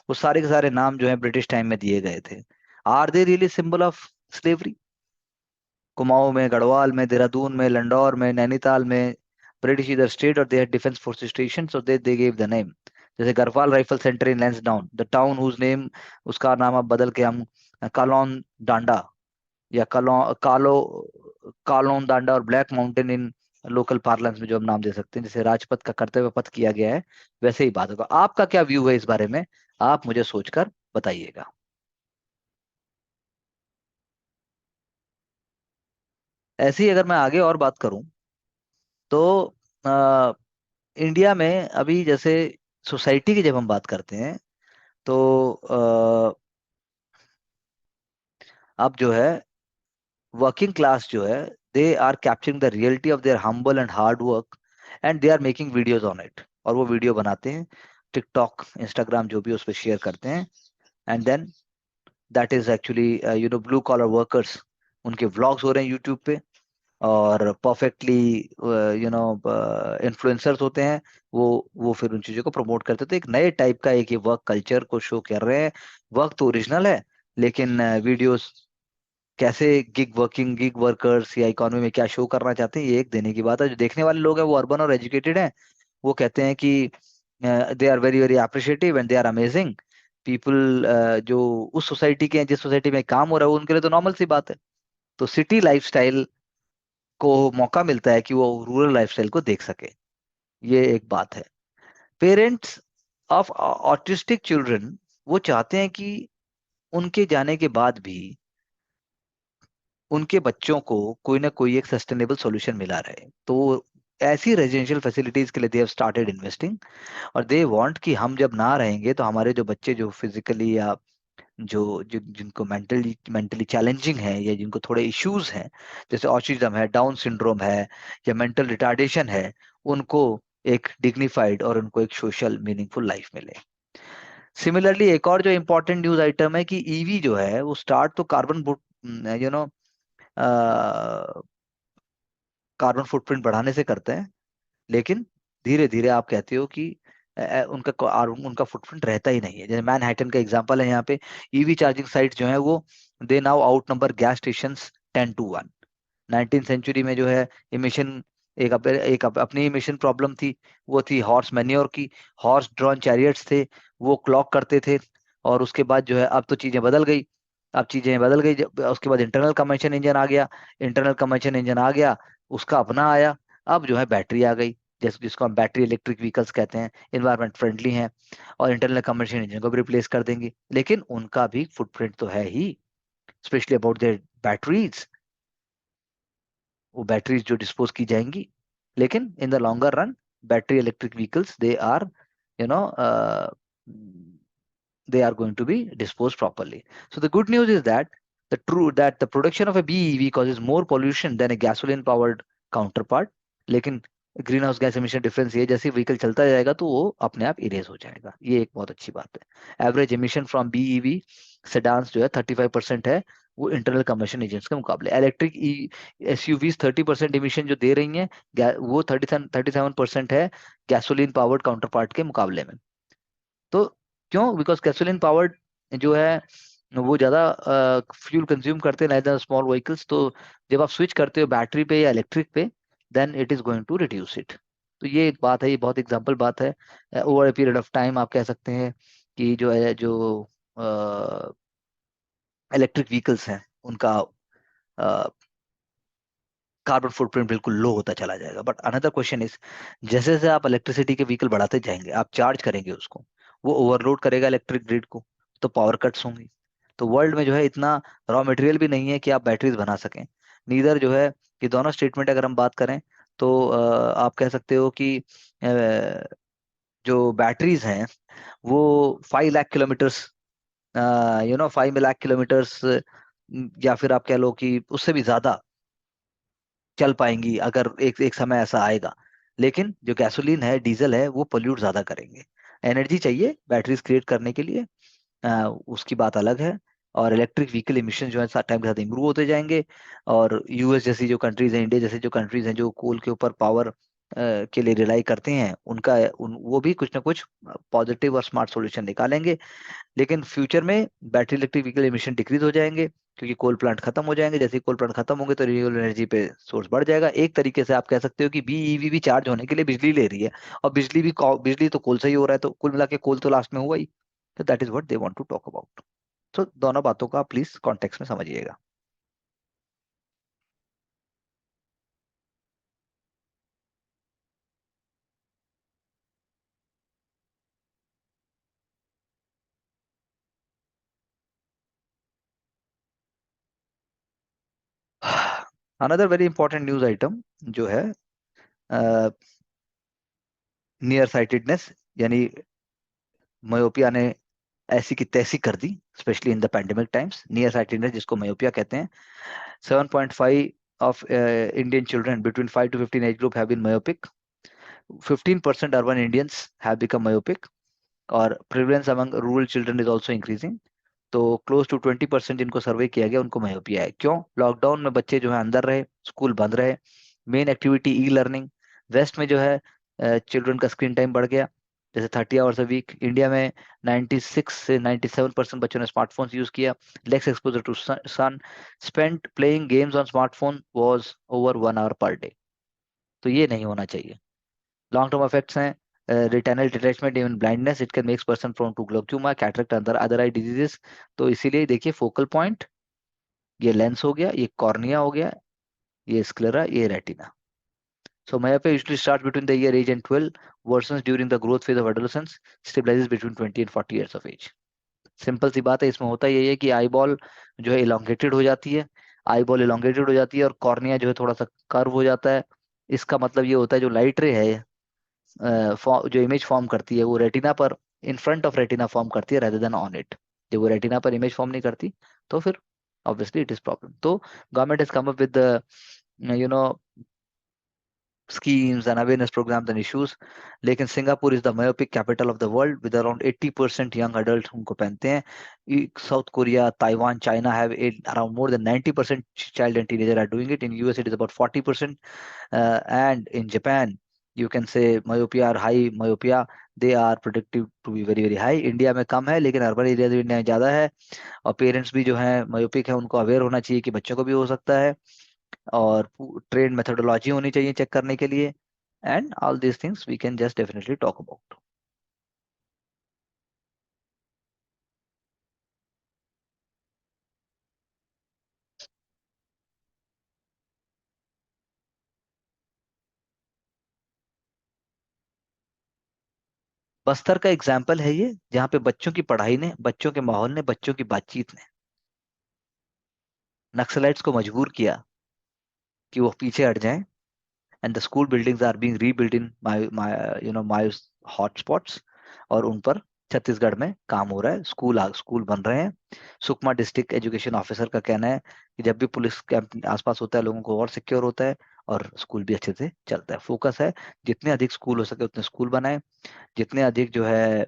वो सारे के सारे नाम जो है ब्रिटिश टाइम में दिए गए थे। Are they really symbol of slavery? कुमाऊं में, गढ़वाल में, देहरादून में, लंडौर में, नैनीताल में ब्रिटिश इधर स्टेट और they had defence force station, so they gave the name. जैसे Garhwal rifle centre in Lansdowne, the town whose name, उसका नाम अब बदल के हम कालोन डांडा या कालोन डांडा और black mountain in local parlance में जो हम नाम दे सकते हैं, जैसे राजपथ का कर्तव्य पथ किया गया है, वैसे ही बात होगा। आपका क्या व्यू है इस बारे में? आप मुझे सोचकर बताइएगा। ऐसे ही अगर मैं आगे और बात करूं तो इंडिया में अभी जैसे सोसाइटी की जब हम बात करते हैं तो अब जो है वर्किंग क्लास जो है, they are capturing the reality of their humble and hard work and they are making videos on it. और वो वीडियो बनाते हैं, टिकटॉक, इंस्टाग्राम जो भी उस पर शेयर करते हैं, and then that is actually blue collar workers, उनके व्लॉग्स हो रहे हैं यूट्यूब पे, और परफेक्टली इन्फ्लुएंसर्स होते हैं, वो फिर उन चीजों को प्रमोट करते हैं। तो एक नए टाइप का एक ये वर्क कल्चर को शो कर रहे हैं। वर्क तो ओरिजिनल है, लेकिन वीडियोस कैसे गिग वर्कर्स या इकोनॉमी में क्या शो करना चाहते हैं, ये एक देने की बात है। जो देखने वाले लोग हैं वो अर्बन और एजुकेटेड हैं, वो कहते हैं कि they are very very appreciative and they are amazing people. जो उस सोसाइटी के हैं, जिस सोसाइटी में काम हो रहा है, वो उनके लिए तो नॉर्मल सी बात है। तो सिटी लाइफस्टाइल को मौका मिलता है कि वो रूरल लाइफस्टाइल को देख सके, ये एक बात है। पेरेंट्स ऑफ ऑटिस्टिक चिल्ड्रन वो चाहते हैं कि उनके जाने के बाद भी उनके बच्चों को कोई ना कोई एक सस्टेनेबल सॉल्यूशन मिला रहे। तो ऐसी रेजिडेंशियल फैसिलिटीज के लिए दे हैव स्टार्टेड इन्वेस्टिंग, और दे वांट कि हम जब ना रहेंगे तो हमारे जो बच्चे जो फिजिकली या जिनको मेंटली मेंटली चैलेंजिंग है, या जिनको थोड़े इश्यूज हैं, जैसे ऑटिज्म है, डाउन सिंड्रोम है, या मेंटल रिटार्डेशन है, उनको एक डिग्निफाइड और उनको एक सोशल मीनिंगफुल लाइफ मिले। सिमिलरली एक और जो इम्पोर्टेंट न्यूज आइटम है कि ईवी जो है वो स्टार्ट तो यू नो कार्बन फुटप्रिंट बढ़ाने से करते हैं, लेकिन धीरे धीरे आप कहते हो कि उनका फुटप्रिंट रहता ही नहीं है। जैसे मैनहट्टन का एग्जांपल है यहाँ पे, ईवी चार्जिंग साइट जो है वो they now out number gas station 10-1। 19th century में जो है इमिशन, अपनी इमिशन प्रॉब्लम थी, वो थी हॉर्स मैन्योर की। हॉर्स ड्रॉन चैरियट्स थे, वो क्लॉक करते थे। और उसके बाद जो है अब तो चीजें बदल गई। अब चीजें बदल गई जब उसके बाद इंटरनल कम्बशन इंजन आ गया। इंटरनल कम्बशन इंजन आ गया, उसका अपना आया। अब जो है बैटरी आ गई, जैसे जिसको हम बैटरी इलेक्ट्रिक व्हीकल्स कहते हैं, इन्वायरमेंट फ्रेंडली हैं, और इंटरनल कम्बशन इंजन को भी रिप्लेस कर देंगी। लेकिन उनका भी फुटप्रिंट तो है ही, स्पेशली अबाउट देयर बैटरीज, वो बैटरीज जो डिस्पोज की जाएंगी। लेकिन in the longer run, battery electric vehicles they are you know they are going to be disposed properly. So the good news is that the production of a BEV causes more pollution than a gasoline powered counterpart. लेकिन green house gas emission difference ये, जैसे vehicle चलता जाएगा तो वो अपने आप erase हो जाएगा, ये एक बहुत अच्छी बात है। एवरेज एमिशन फ्रॉम बीईवी सेडान्स जो है 35% है, वो इंटरनल कम्बशन इंजन के मुकाबले। इलेक्ट्रिक एसयूवीज 30% एमिशन जो दे रही हैं, वो 37% है गैसोलीन पावर्ड काउंटर पार्ट के मुकाबले में। तो क्यों? बिकॉज गैसोलीन पावर्ड जो है वो ज्यादा फ्यूल कंज्यूम करते हैं देन स्मॉल व्हीकल्स। तो जब आप स्विच करते हो बैटरी पे या इलेक्ट्रिक पे, then it is going to reduce it. तो ये एक बात है, ये बहुत एग्जाम्पल बात है। Over a period of time आप कह सकते हैं कि जो है जो इलेक्ट्रिक व्हीकल्स हैं उनका कार्बन फुटप्रिंट बिल्कुल लो होता चला जाएगा। बट अनदर क्वेश्चन इज, जैसे जैसे आप इलेक्ट्रिसिटी के व्हीकल बढ़ाते जाएंगे, आप चार्ज करेंगे उसको, वो ओवरलोड करेगा इलेक्ट्रिक ग्रिड को, तो पावर कट्स होंगी। तो वर्ल्ड में जो है इतना रॉ मटेरियल भी नहीं है कि आप बैटरीज बना सकें। नीदर जो है कि दोनों स्टेटमेंट अगर हम बात करें तो आप कह सकते हो कि जो बैटरीज हैं वो 5 लाख किलोमीटर्स, 5 लाख किलोमीटर्स, या फिर आप कह लो कि उससे भी ज्यादा चल पाएंगी अगर एक एक समय ऐसा आएगा। लेकिन जो गैसोलीन है, डीजल है, वो पोल्यूट ज्यादा करेंगे। एनर्जी चाहिए बैटरीज क्रिएट करने के लिए, उसकी बात अलग है। और इलेक्ट्रिक व्हीकल इमिशन जो है टाइम के साथ इम्प्रूव होते जाएंगे। और यूएस जैसी जो कंट्रीज हैं, इंडिया जैसी जो कंट्रीज हैं जो कोल के ऊपर पावर के लिए रिलाई करते हैं, वो भी कुछ ना कुछ पॉजिटिव और स्मार्ट सॉल्यूशन निकालेंगे। लेकिन फ्यूचर में battery electric vehicle emission decrease हो जाएंगे, क्योंकि कोल प्लांट खत्म हो जाएंगे। जैसे ही कोल प्लांट खत्म होंगे तो रिन्यूएबल एनर्जी पे सोर्स बढ़ जाएगा। एक तरीके से आप कह सकते हो कि बीईवी भी चार्ज होने के लिए बिजली ले रही है, और बिजली तो कोल से ही हो रहा है, तो कुल मिला के कोल तो लास्ट में हुआ ही। तो that is what they want to talk about. तो दोनों बातों का आप प्लीज कॉन्टेक्स्ट में समझिएगा। Another very important news item जो है नियर साइटेडनेस, यानी मयोपिया ने ऐसी की तैसी कर दी, specially in the pandemic times. Near sightedness जिसको मयोपिया कहते हैं, 7.5 of Indian children between 5 to 15 age group have been myopic. 15% urban Indians have become myopic, और prevalence among rural children is also increasing. तो क्लोज टू 20% जिनको सर्वे किया गया उनको myopia है। क्यों? लॉकडाउन में बच्चे जो है अंदर रहे, स्कूल बंद रहे, main activity e learning. West में जो है चिल्ड्रन का स्क्रीन टाइम बढ़ गया, जैसे 30 आवर्स अ वीक। इंडिया में 96 से 97% बच्चों ने स्मार्टफोन्स यूज किया। Less exposure to sun, spent playing games on smartphone was over 1 hour per day. तो ये नहीं होना चाहिए। लॉन्ग टर्म इफेक्ट्स हैं retinal detachment, even blindness, it can makes person prone to glaucoma, cataract, other eye diseases. तो इसीलिए देखिए, focal point, ये लेंस हो गया, ये कॉर्निया हो गया, ये स्क्लेरा, ये retina. So myopia usually starts between the year age and 12, worsens during the growth phase of adolescence, stabilizes between 20 and 40 years of age. Simple सी बात है, इसमें होता यही है कि आई बॉल जो है इलोंगेटेड हो जाती है। आई बॉल इलोंगेटेड हो जाती है और कॉर्निया जो है थोड़ा सा कर्व हो जाता है। इसका मतलब ये होता है जो लाइट रे है जो इमेज फॉर्म करती है वो रेटिना पर, in front of retina form करती है rather देन ऑन इट। जब वो रेटिना पर इमेज फॉर्म नहीं करती तो फिर ऑब्वियसली इट इज प्रॉब्लम। तो government has come up with you know schemes and awareness programs and issues। लेकिन Singapore is the myopic capital of the world with around 80% young adult उनको पहनते हैं। South Korea, Taiwan, China have around more than 90% child and teenager are doing it. In US it is about 40%, and in Japan you can say myopia or high myopia, they are predicted to be very very high। India में कम है लेकिन urban area में India में ज्यादा है। और parents भी जो है मायोपिक है उनको अवेयर होना चाहिए कि बच्चों को भी हो सकता है, और ट्रेन मेथोडोलॉजी होनी चाहिए चेक करने के लिए। And all these things we can just definitely talk about. Bastar का एग्जाम्पल है ये, जहाँ पे बच्चों की पढ़ाई ने, बच्चों के माहौल ने, बच्चों की बातचीत ने नक्सलाइट्स को मजबूर किया कि वो पीछे हट जाएं। And the school buildings are being rebuild in my hotspots, और उन पर छत्तीसगढ़ में काम हो रहा है, स्कूल बन रहे हैं। सुकमा डिस्ट्रिक्ट एजुकेशन ऑफिसर का कहना है कि जब भी पुलिस कैंप आसपास होता है लोगों को और सिक्योर होता है, और स्कूल भी अच्छे से चलता है। फोकस है जितने अधिक स्कूल हो सके उतने स्कूल बनाए, जितने अधिक जो है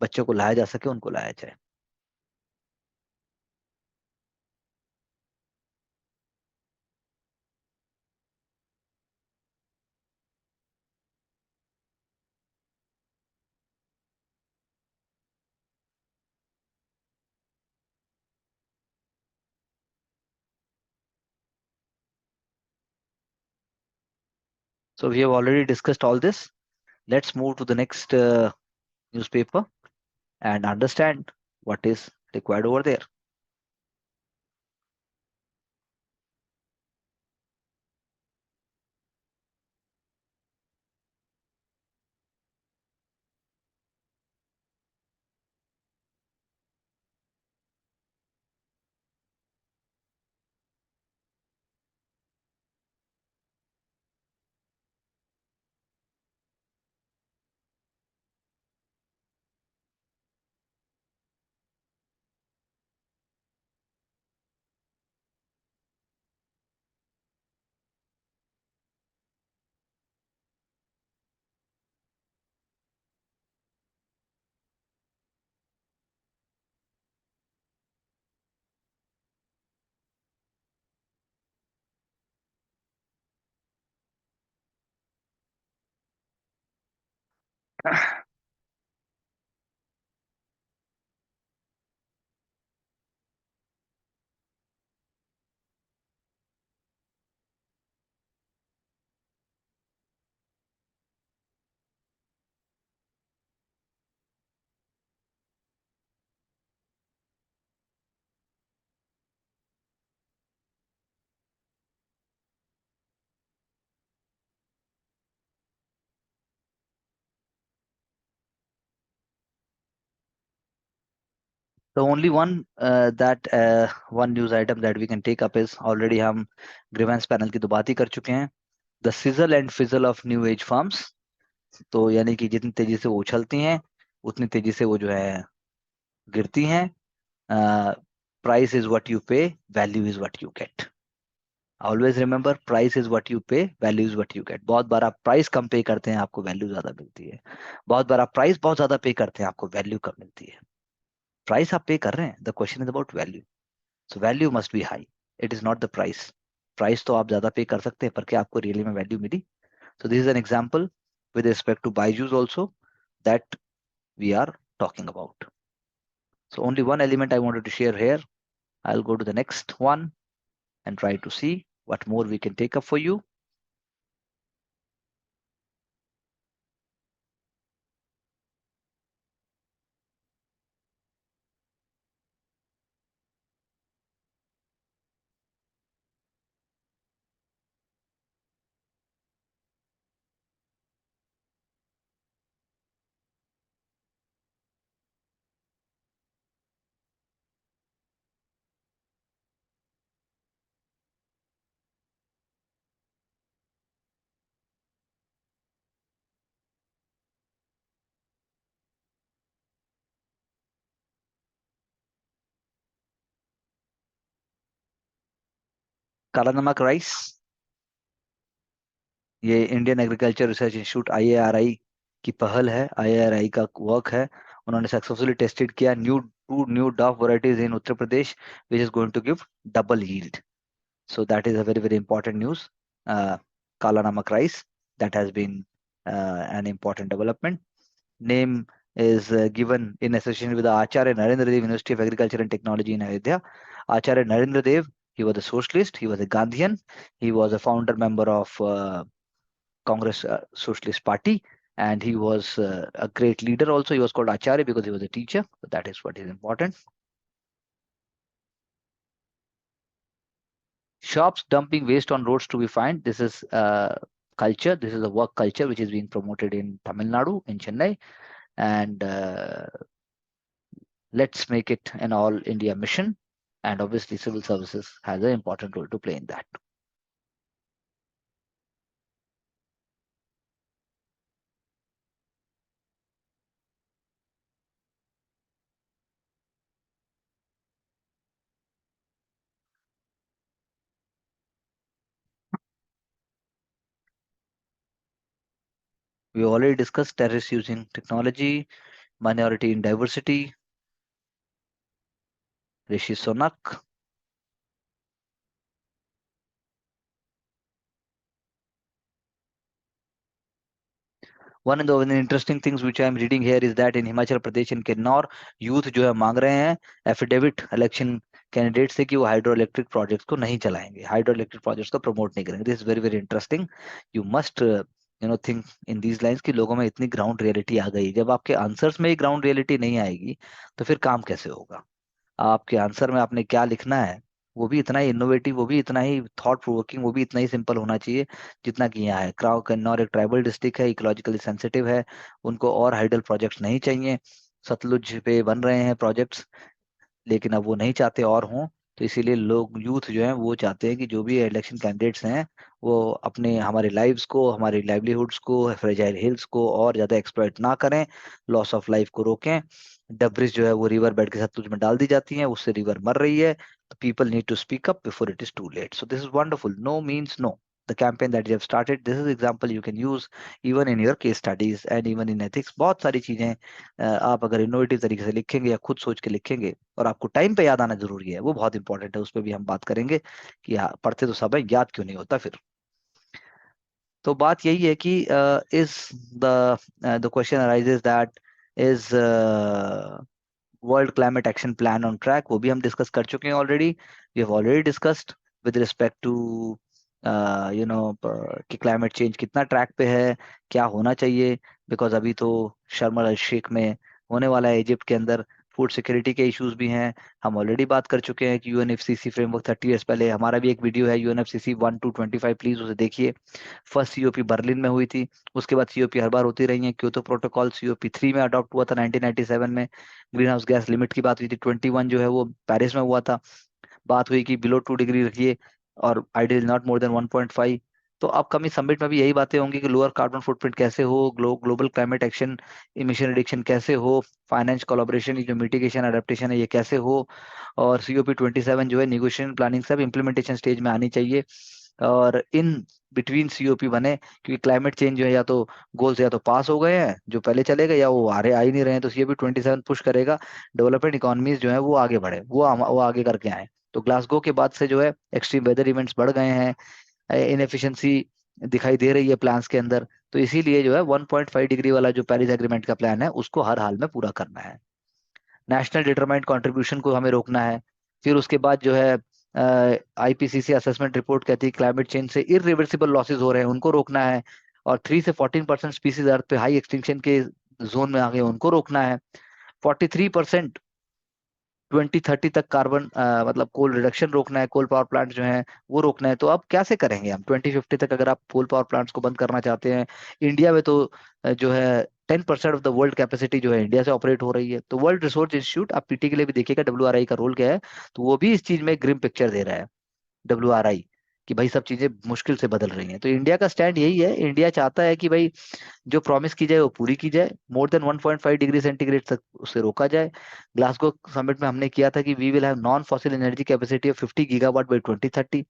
बच्चों को लाया जा सके उनको लाया जाए। So we have already discussed all this. Let's move to the next newspaper and understand what is required over there. The only one news item that we can take up is already हम grievance panel की तो बात ही कर चुके हैं. The sizzle and fizzle of new age firms. तो यानी कि जितनी तेजी से वो उछलती हैं उतनी तेजी से वो जो है गिरती हैं. Price is what you pay, value is what you get. Always remember, price is what you pay, value is what you get. बहुत बार आप प्राइस कम पे करते हैं, आपको वैल्यू ज्यादा मिलती है. बहुत बार आप प्राइस बहुत ज्यादा पे करते हैं, आपको वैल्यू कम मिलती है. प्राइस आप पे कर रहे हैं, the question is about value. So value must be high, it is not the price. Price तो आप ज्यादा पे कर सकते हैं, पर क्या आपको रियली में वैल्यू मिली? So this is an example with respect to Byju's also that we are talking about. So only one element I wanted to share here. I'll go to the next one and try to see what more we can take up for you. काला Namak rice, ये Indian agriculture research institute IARI की पहल है, IARI का work है. उन्होंने successfully tested किया two new dog varieties in Uttar Pradesh which is going to give double yield. So that is a very, very important news. Kala Namak rice, that has been an important development. Name is given in association with the Acharya Narendra Dev University of Agriculture and Technology in Ayodhya. Acharya Narendra Dev, he was a socialist, he was a Gandhian, he was a founder member of Congress Socialist Party, and he was a great leader also. He was called Acharya because he was a teacher. So that is what is important. Shops dumping waste on roads to be fined. This is culture. This is a work culture which is being promoted in Tamil Nadu, in Chennai, and let's make it an all India mission. And obviously, civil services has an important role to play in that. We already discussed terrorists using technology, minority in diversity, Rishi Sonak. One of the interesting things which I am reading here is that in Himachal Pradesh and Kinnaur, youth जो है मांग रहे हैं affidavit election candidates थे कि वो hydro electric projects को नहीं चलाएंगे, हाइड्रो इलेक्ट्रिक प्रोजेक्ट्स को प्रमोट नहीं करेंगे। This is very very interesting. You must think in these lines कि लोगों में इतनी ग्राउंड रियलिटी आ गई। जब आपके आंसर्स में ही ग्राउंड रियलिटी नहीं आएगी तो फिर काम कैसे होगा? आपके आंसर में आपने क्या लिखना है वो भी इतना ही इनोवेटिव, वो भी इतना ही थॉट प्रोवोकिंग, वो भी इतना ही सिंपल होना चाहिए जितना कि यहाँ है। क्राउ कन्नौर एक ट्राइबल डिस्ट्रिक्ट है, इकोलॉजिकली सेंसिटिव है, उनको और हाइडल प्रोजेक्ट्स नहीं चाहिए। सतलुज पे बन रहे हैं प्रोजेक्ट्स, लेकिन अब वो नहीं चाहते और हों। तो इसीलिए लोग, यूथ जो है वो चाहते हैं कि जो भी इलेक्शन कैंडिडेट्स हैं वो अपने, हमारे लाइव्स को, हमारी लाइवलीहुड्स को, फ्रेजाइल हिल्स को और ज़्यादा एक्सप्लॉइट ना करें, लॉस ऑफ लाइफ को रोकें। डब्रिज जो है वो रिवर बेड के साथ तुझ में डाल दी जाती हैं, उससे रिवर मर रही है। तो people need to speak up before it is too late. So this is wonderful. No means no. The campaign that you have started, this is example you can use even in your case studies and even in ethics। बहुत सारी चीजें आप अगर innovative तरीके से लिखेंगे या खुद सोच के लिखेंगे, और आपको टाइम पे याद आना जरूरी है, वो बहुत इंपॉर्टेंट है, उस पर भी हम बात करेंगे कि पढ़ते तो सब है, याद क्यों नहीं होता फिर। तो बात यही है कि is the question arises that is world climate action plan on track, वो भी हम डिस्कस कर चुके हैं already. We have already discussed with respect to कि क्लाइमेट चेंज कितना ट्रैक पे है, क्या होना चाहिए। बिकॉज अभी तो शर्म अल शेख में होने वाला है, इजिप्ट के अंदर फूड सिक्योरिटी के इश्यूज भी हैं। हम ऑलरेडी बात कर चुके हैं कि यूएनएफसीसी फ्रेमवर्क 30 ईयर्स पहले, हमारा भी एक वीडियो है यूएनएफसीसी 1 to 25, प्लीज उसे देखिए। फर्स्ट सीओपी बर्लिन में हुई थी, उसके बाद सीओपी हर बार होती रही है। क्योतो प्रोटोकॉल सीओपी 3 में अडॉप्ट हुआ था 1997 में। ग्रीन हाउस गैस लिमिट की बात हुई थी, 21 जो है वो पेरिस में हुआ था। बात हुई कि बिलो 2 डिग्री रखिए और आइडियल नॉट मोर देन 1.5। तो अपकमिंग समिट में भी यही बातें होंगी कि लोअर कार्बन फुटप्रिंट कैसे हो, global climate action, emission reduction कैसे हो, फाइनेंस कोलैबोरेशन, जो मिटिगेशन एडेप्टेशन है ये कैसे हो। और COP27 जो है निगोशिएशन प्लानिंग सब इम्प्लीमेंटेशन स्टेज में आनी चाहिए। और इन बिटवीन सीओपी बने, क्योंकि क्लाइमेट चेंज जो है या तो गोल्स या तो पास हो गए हैं जो पहले चले गए, या वो आ ही नहीं रहे हैं। तो COP27 पुश करेगा डेवलपमेंट इकोनॉमीज जो है वो आगे बढ़े, वो आगे करके आए। तो ग्लासगो के बाद से जो है एक्सट्रीम वेदर इवेंट्स बढ़ गए हैं, इनएफिशिएंसी दिखाई दे रही है प्लान्स के अंदर। तो इसीलिए जो है 1.5 डिग्री वाला जो पेरिस एग्रीमेंट का प्लान है उसको हर हाल में पूरा करना है। नेशनल डिटरमाइंड कंट्रीब्यूशन को हमें रोकना है। फिर उसके बाद जो है IPCC असेसमेंट रिपोर्ट कहती है क्लाइमेट चेंज से इरिवर्सिबल लॉसेस हो रहे हैं, उनको रोकना है। और 3 से 14% स्पीसीज अर्थ पे हाई एक्सटिंक्शन के जोन में आ गए, उनको रोकना है। 43% 2030 तक कार्बन मतलब कोल रिडक्शन रोकना है, कोल पावर प्लांट जो है वो रोकना है। तो अब कैसे करेंगे हम 2050 तक, अगर आप कोल पावर प्लांट्स को बंद करना चाहते हैं? इंडिया में तो जो है 10% ऑफ द वर्ल्ड कैपेसिटी जो है इंडिया से ऑपरेट हो रही है। तो वर्ल्ड रिसोर्स इंस्टीट्यूट, आप पीटी के लिए भी देखिएगा WRI का रोल क्या है, तो वो भी इस चीज में ग्रिम पिक्चर दे रहा है, WRI, कि भाई सब चीजें मुश्किल से बदल रही हैं। तो इंडिया का स्टैंड यही है, इंडिया चाहता है कि भाई जो प्रॉमिस की जाए वो पूरी की जाए, मोर देन 1.5 डिग्री सेंटीग्रेड तक उसे रोका जाए। ग्लासगो समिट में हमने किया था कि we will have non fossil energy capacity of 50 gigawatt by 2030।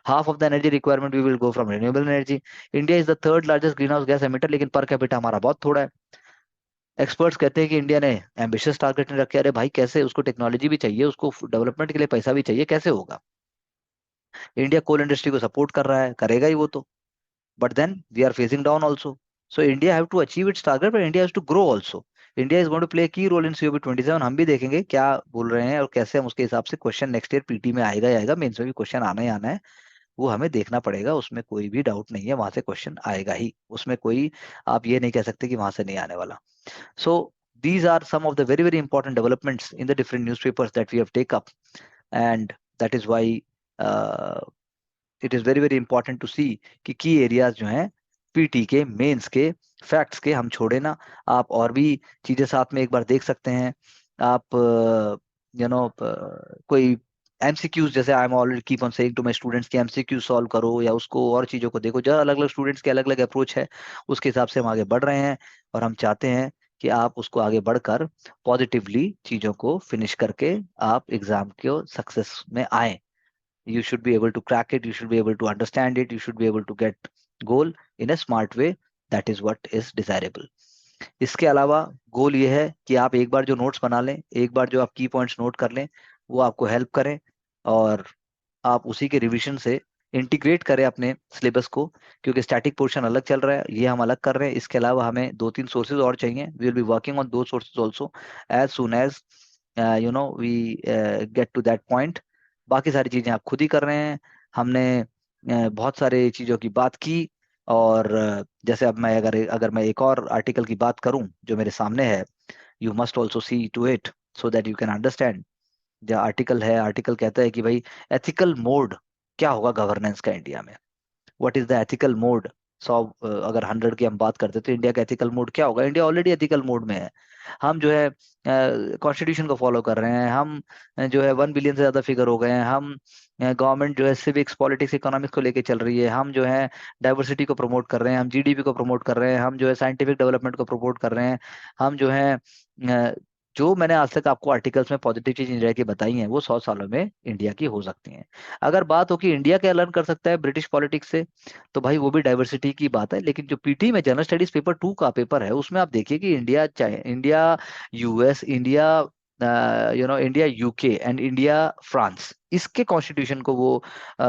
Half of the energy requirement we will go from renewable energy. India is the third largest green house gas emitter, लेकिन per capita हमारा बहुत थोड़ा है। Experts कहते हैं कि India ने ambitious target नहीं रखे। अरे भाई कैसे, उसको टेक्नोलॉजी भी चाहिए, उसको डेवलपमेंट के लिए पैसा भी चाहिए, कैसे होगा? इंडिया कोल इंडस्ट्री को सपोर्ट कर रहा है, करेगा ही वो तो, but then we are phasing down also. So India have to achieve its target, but India has to grow also. India is going to play a key role in COP27। हम भी देखेंगे क्या बोल रहे हैं और कैसे हम उसके हिसाब से क्वेश्चन नेक्स्ट ईयर पीटी में आएगा ही आएगा, मेंस में भी क्वेश्चन आना ही आना है। वो हमें देखना पड़ेगा, उसमें कोई भी डाउट नहीं है, वहां से क्वेश्चन आएगा ही, उसमें कोई आप ये नहीं कह सकते कि वहां से नहीं आने वाला। So these are some of the very very important developments in the different newspapers that we have take up, and that is why uh, it is very very important to see कि key areas जो हैं PT के, mains के, facts के हम छोड़े ना। आप और भी चीजें साथ में एक बार देख सकते हैं। आप कोई MCQs, जैसे I am already keep on saying to my students कि MCQ सॉल्व करो, या उसको और चीजों को देखो, जो अलग अलग स्टूडेंट्स के अलग अलग अप्रोच है, उसके हिसाब से हम आगे बढ़ रहे हैं। और हम चाहते हैं कि आप उसको आगे बढ़कर पॉजिटिवली चीजों को फिनिश करके आप एग्जाम के सक्सेस में आए। You should be able to crack it, you should be able to understand it, you should be able to get goal in a smart way। that is what is desirable। इसके अलावा गोल ये है कि आप एक बार जो नोट्स बना लें, एक बार जो आप की पॉइंट्स नोट कर लें, वो आपको हेल्प करें, और आप उसी के रिवीजन से इंटीग्रेट करें अपने सिलेबस को। क्योंकि स्टैटिक पोर्शन अलग चल रहा है, ये हम अलग कर रहे हैं। इसके अलावा हमें 2-3 सोर्सेज और चाहिए। We will be working on दो sources also as soon as we get to that point. बाकी सारी चीजें आप खुद ही कर रहे हैं। हमने बहुत सारे चीजों की बात की। और जैसे अब मैं अगर अगर मैं एक और आर्टिकल की बात करूं जो मेरे सामने है, you must also see to it so that you can understand. जो आर्टिकल है, आर्टिकल कहता है कि भाई एथिकल मोड क्या होगा गवर्नेंस का इंडिया में। What is the ethical mode. 100 अगर 100 की हम बात करते हैं तो इंडिया का एथिकल मोड क्या होगा। इंडिया ऑलरेडी एथिकल मोड में है। हम जो है कॉन्स्टिट्यूशन को फॉलो कर रहे हैं। हम जो है 1 बिलियन से ज्यादा फिगर हो गए हैं। हम गवर्नमेंट जो है सिविक्स पॉलिटिक्स इकोनॉमिक्स को लेके चल रही है। हम जो है डाइवर्सिटी को प्रमोट कर रहे हैं। हम जीडीपी को प्रमोट कर रहे हैं। हम जो है साइंटिफिक डेवलपमेंट को प्रमोट कर रहे हैं। हम जो है जो मैंने आज तक आपको आर्टिकल्स में पॉजिटिव चीज इंडिया की बताई हैं वो 100 सालों में इंडिया की हो सकती हैं। अगर बात हो कि इंडिया क्या लर्न कर सकता है ब्रिटिश पॉलिटिक्स से, तो भाई वो भी डाइवर्सिटी की बात है। लेकिन जो पीटी में जनरल स्टडीज पेपर 2 का पेपर है उसमें आप देखिए कि इंडिया चाहे India US, India India UK and India France, इसके कॉन्स्टिट्यूशन को वो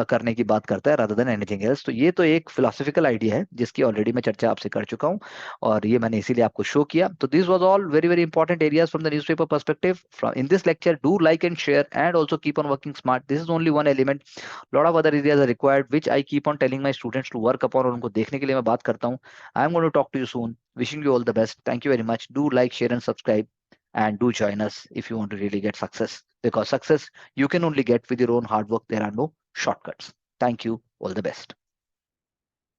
करने की बात करता है रादर देन एनीथिंग एल्स। तो ये तो एक फिलोसफिकल आइडिया है जिसकी ऑलरेडी मैं चर्चा आपसे कर चुका हूँ और ये मैंने इसीलिए आपको शो किया। तो this was all very very important areas from the newspaper perspective from in this lecture. Do like and share and also keep on working smart. This is only one element, lot of other areas are required which I keep on telling my students to work upon और उनको देखने के लिए मैं बात करता हूँ। I am going to talk to you soon. Wishing you all the best. Thank you very much. Do like, share and subscribe and do join us if you want to really get success, because success you can only get with your own hard work. There are no shortcuts. Thank you. All the best.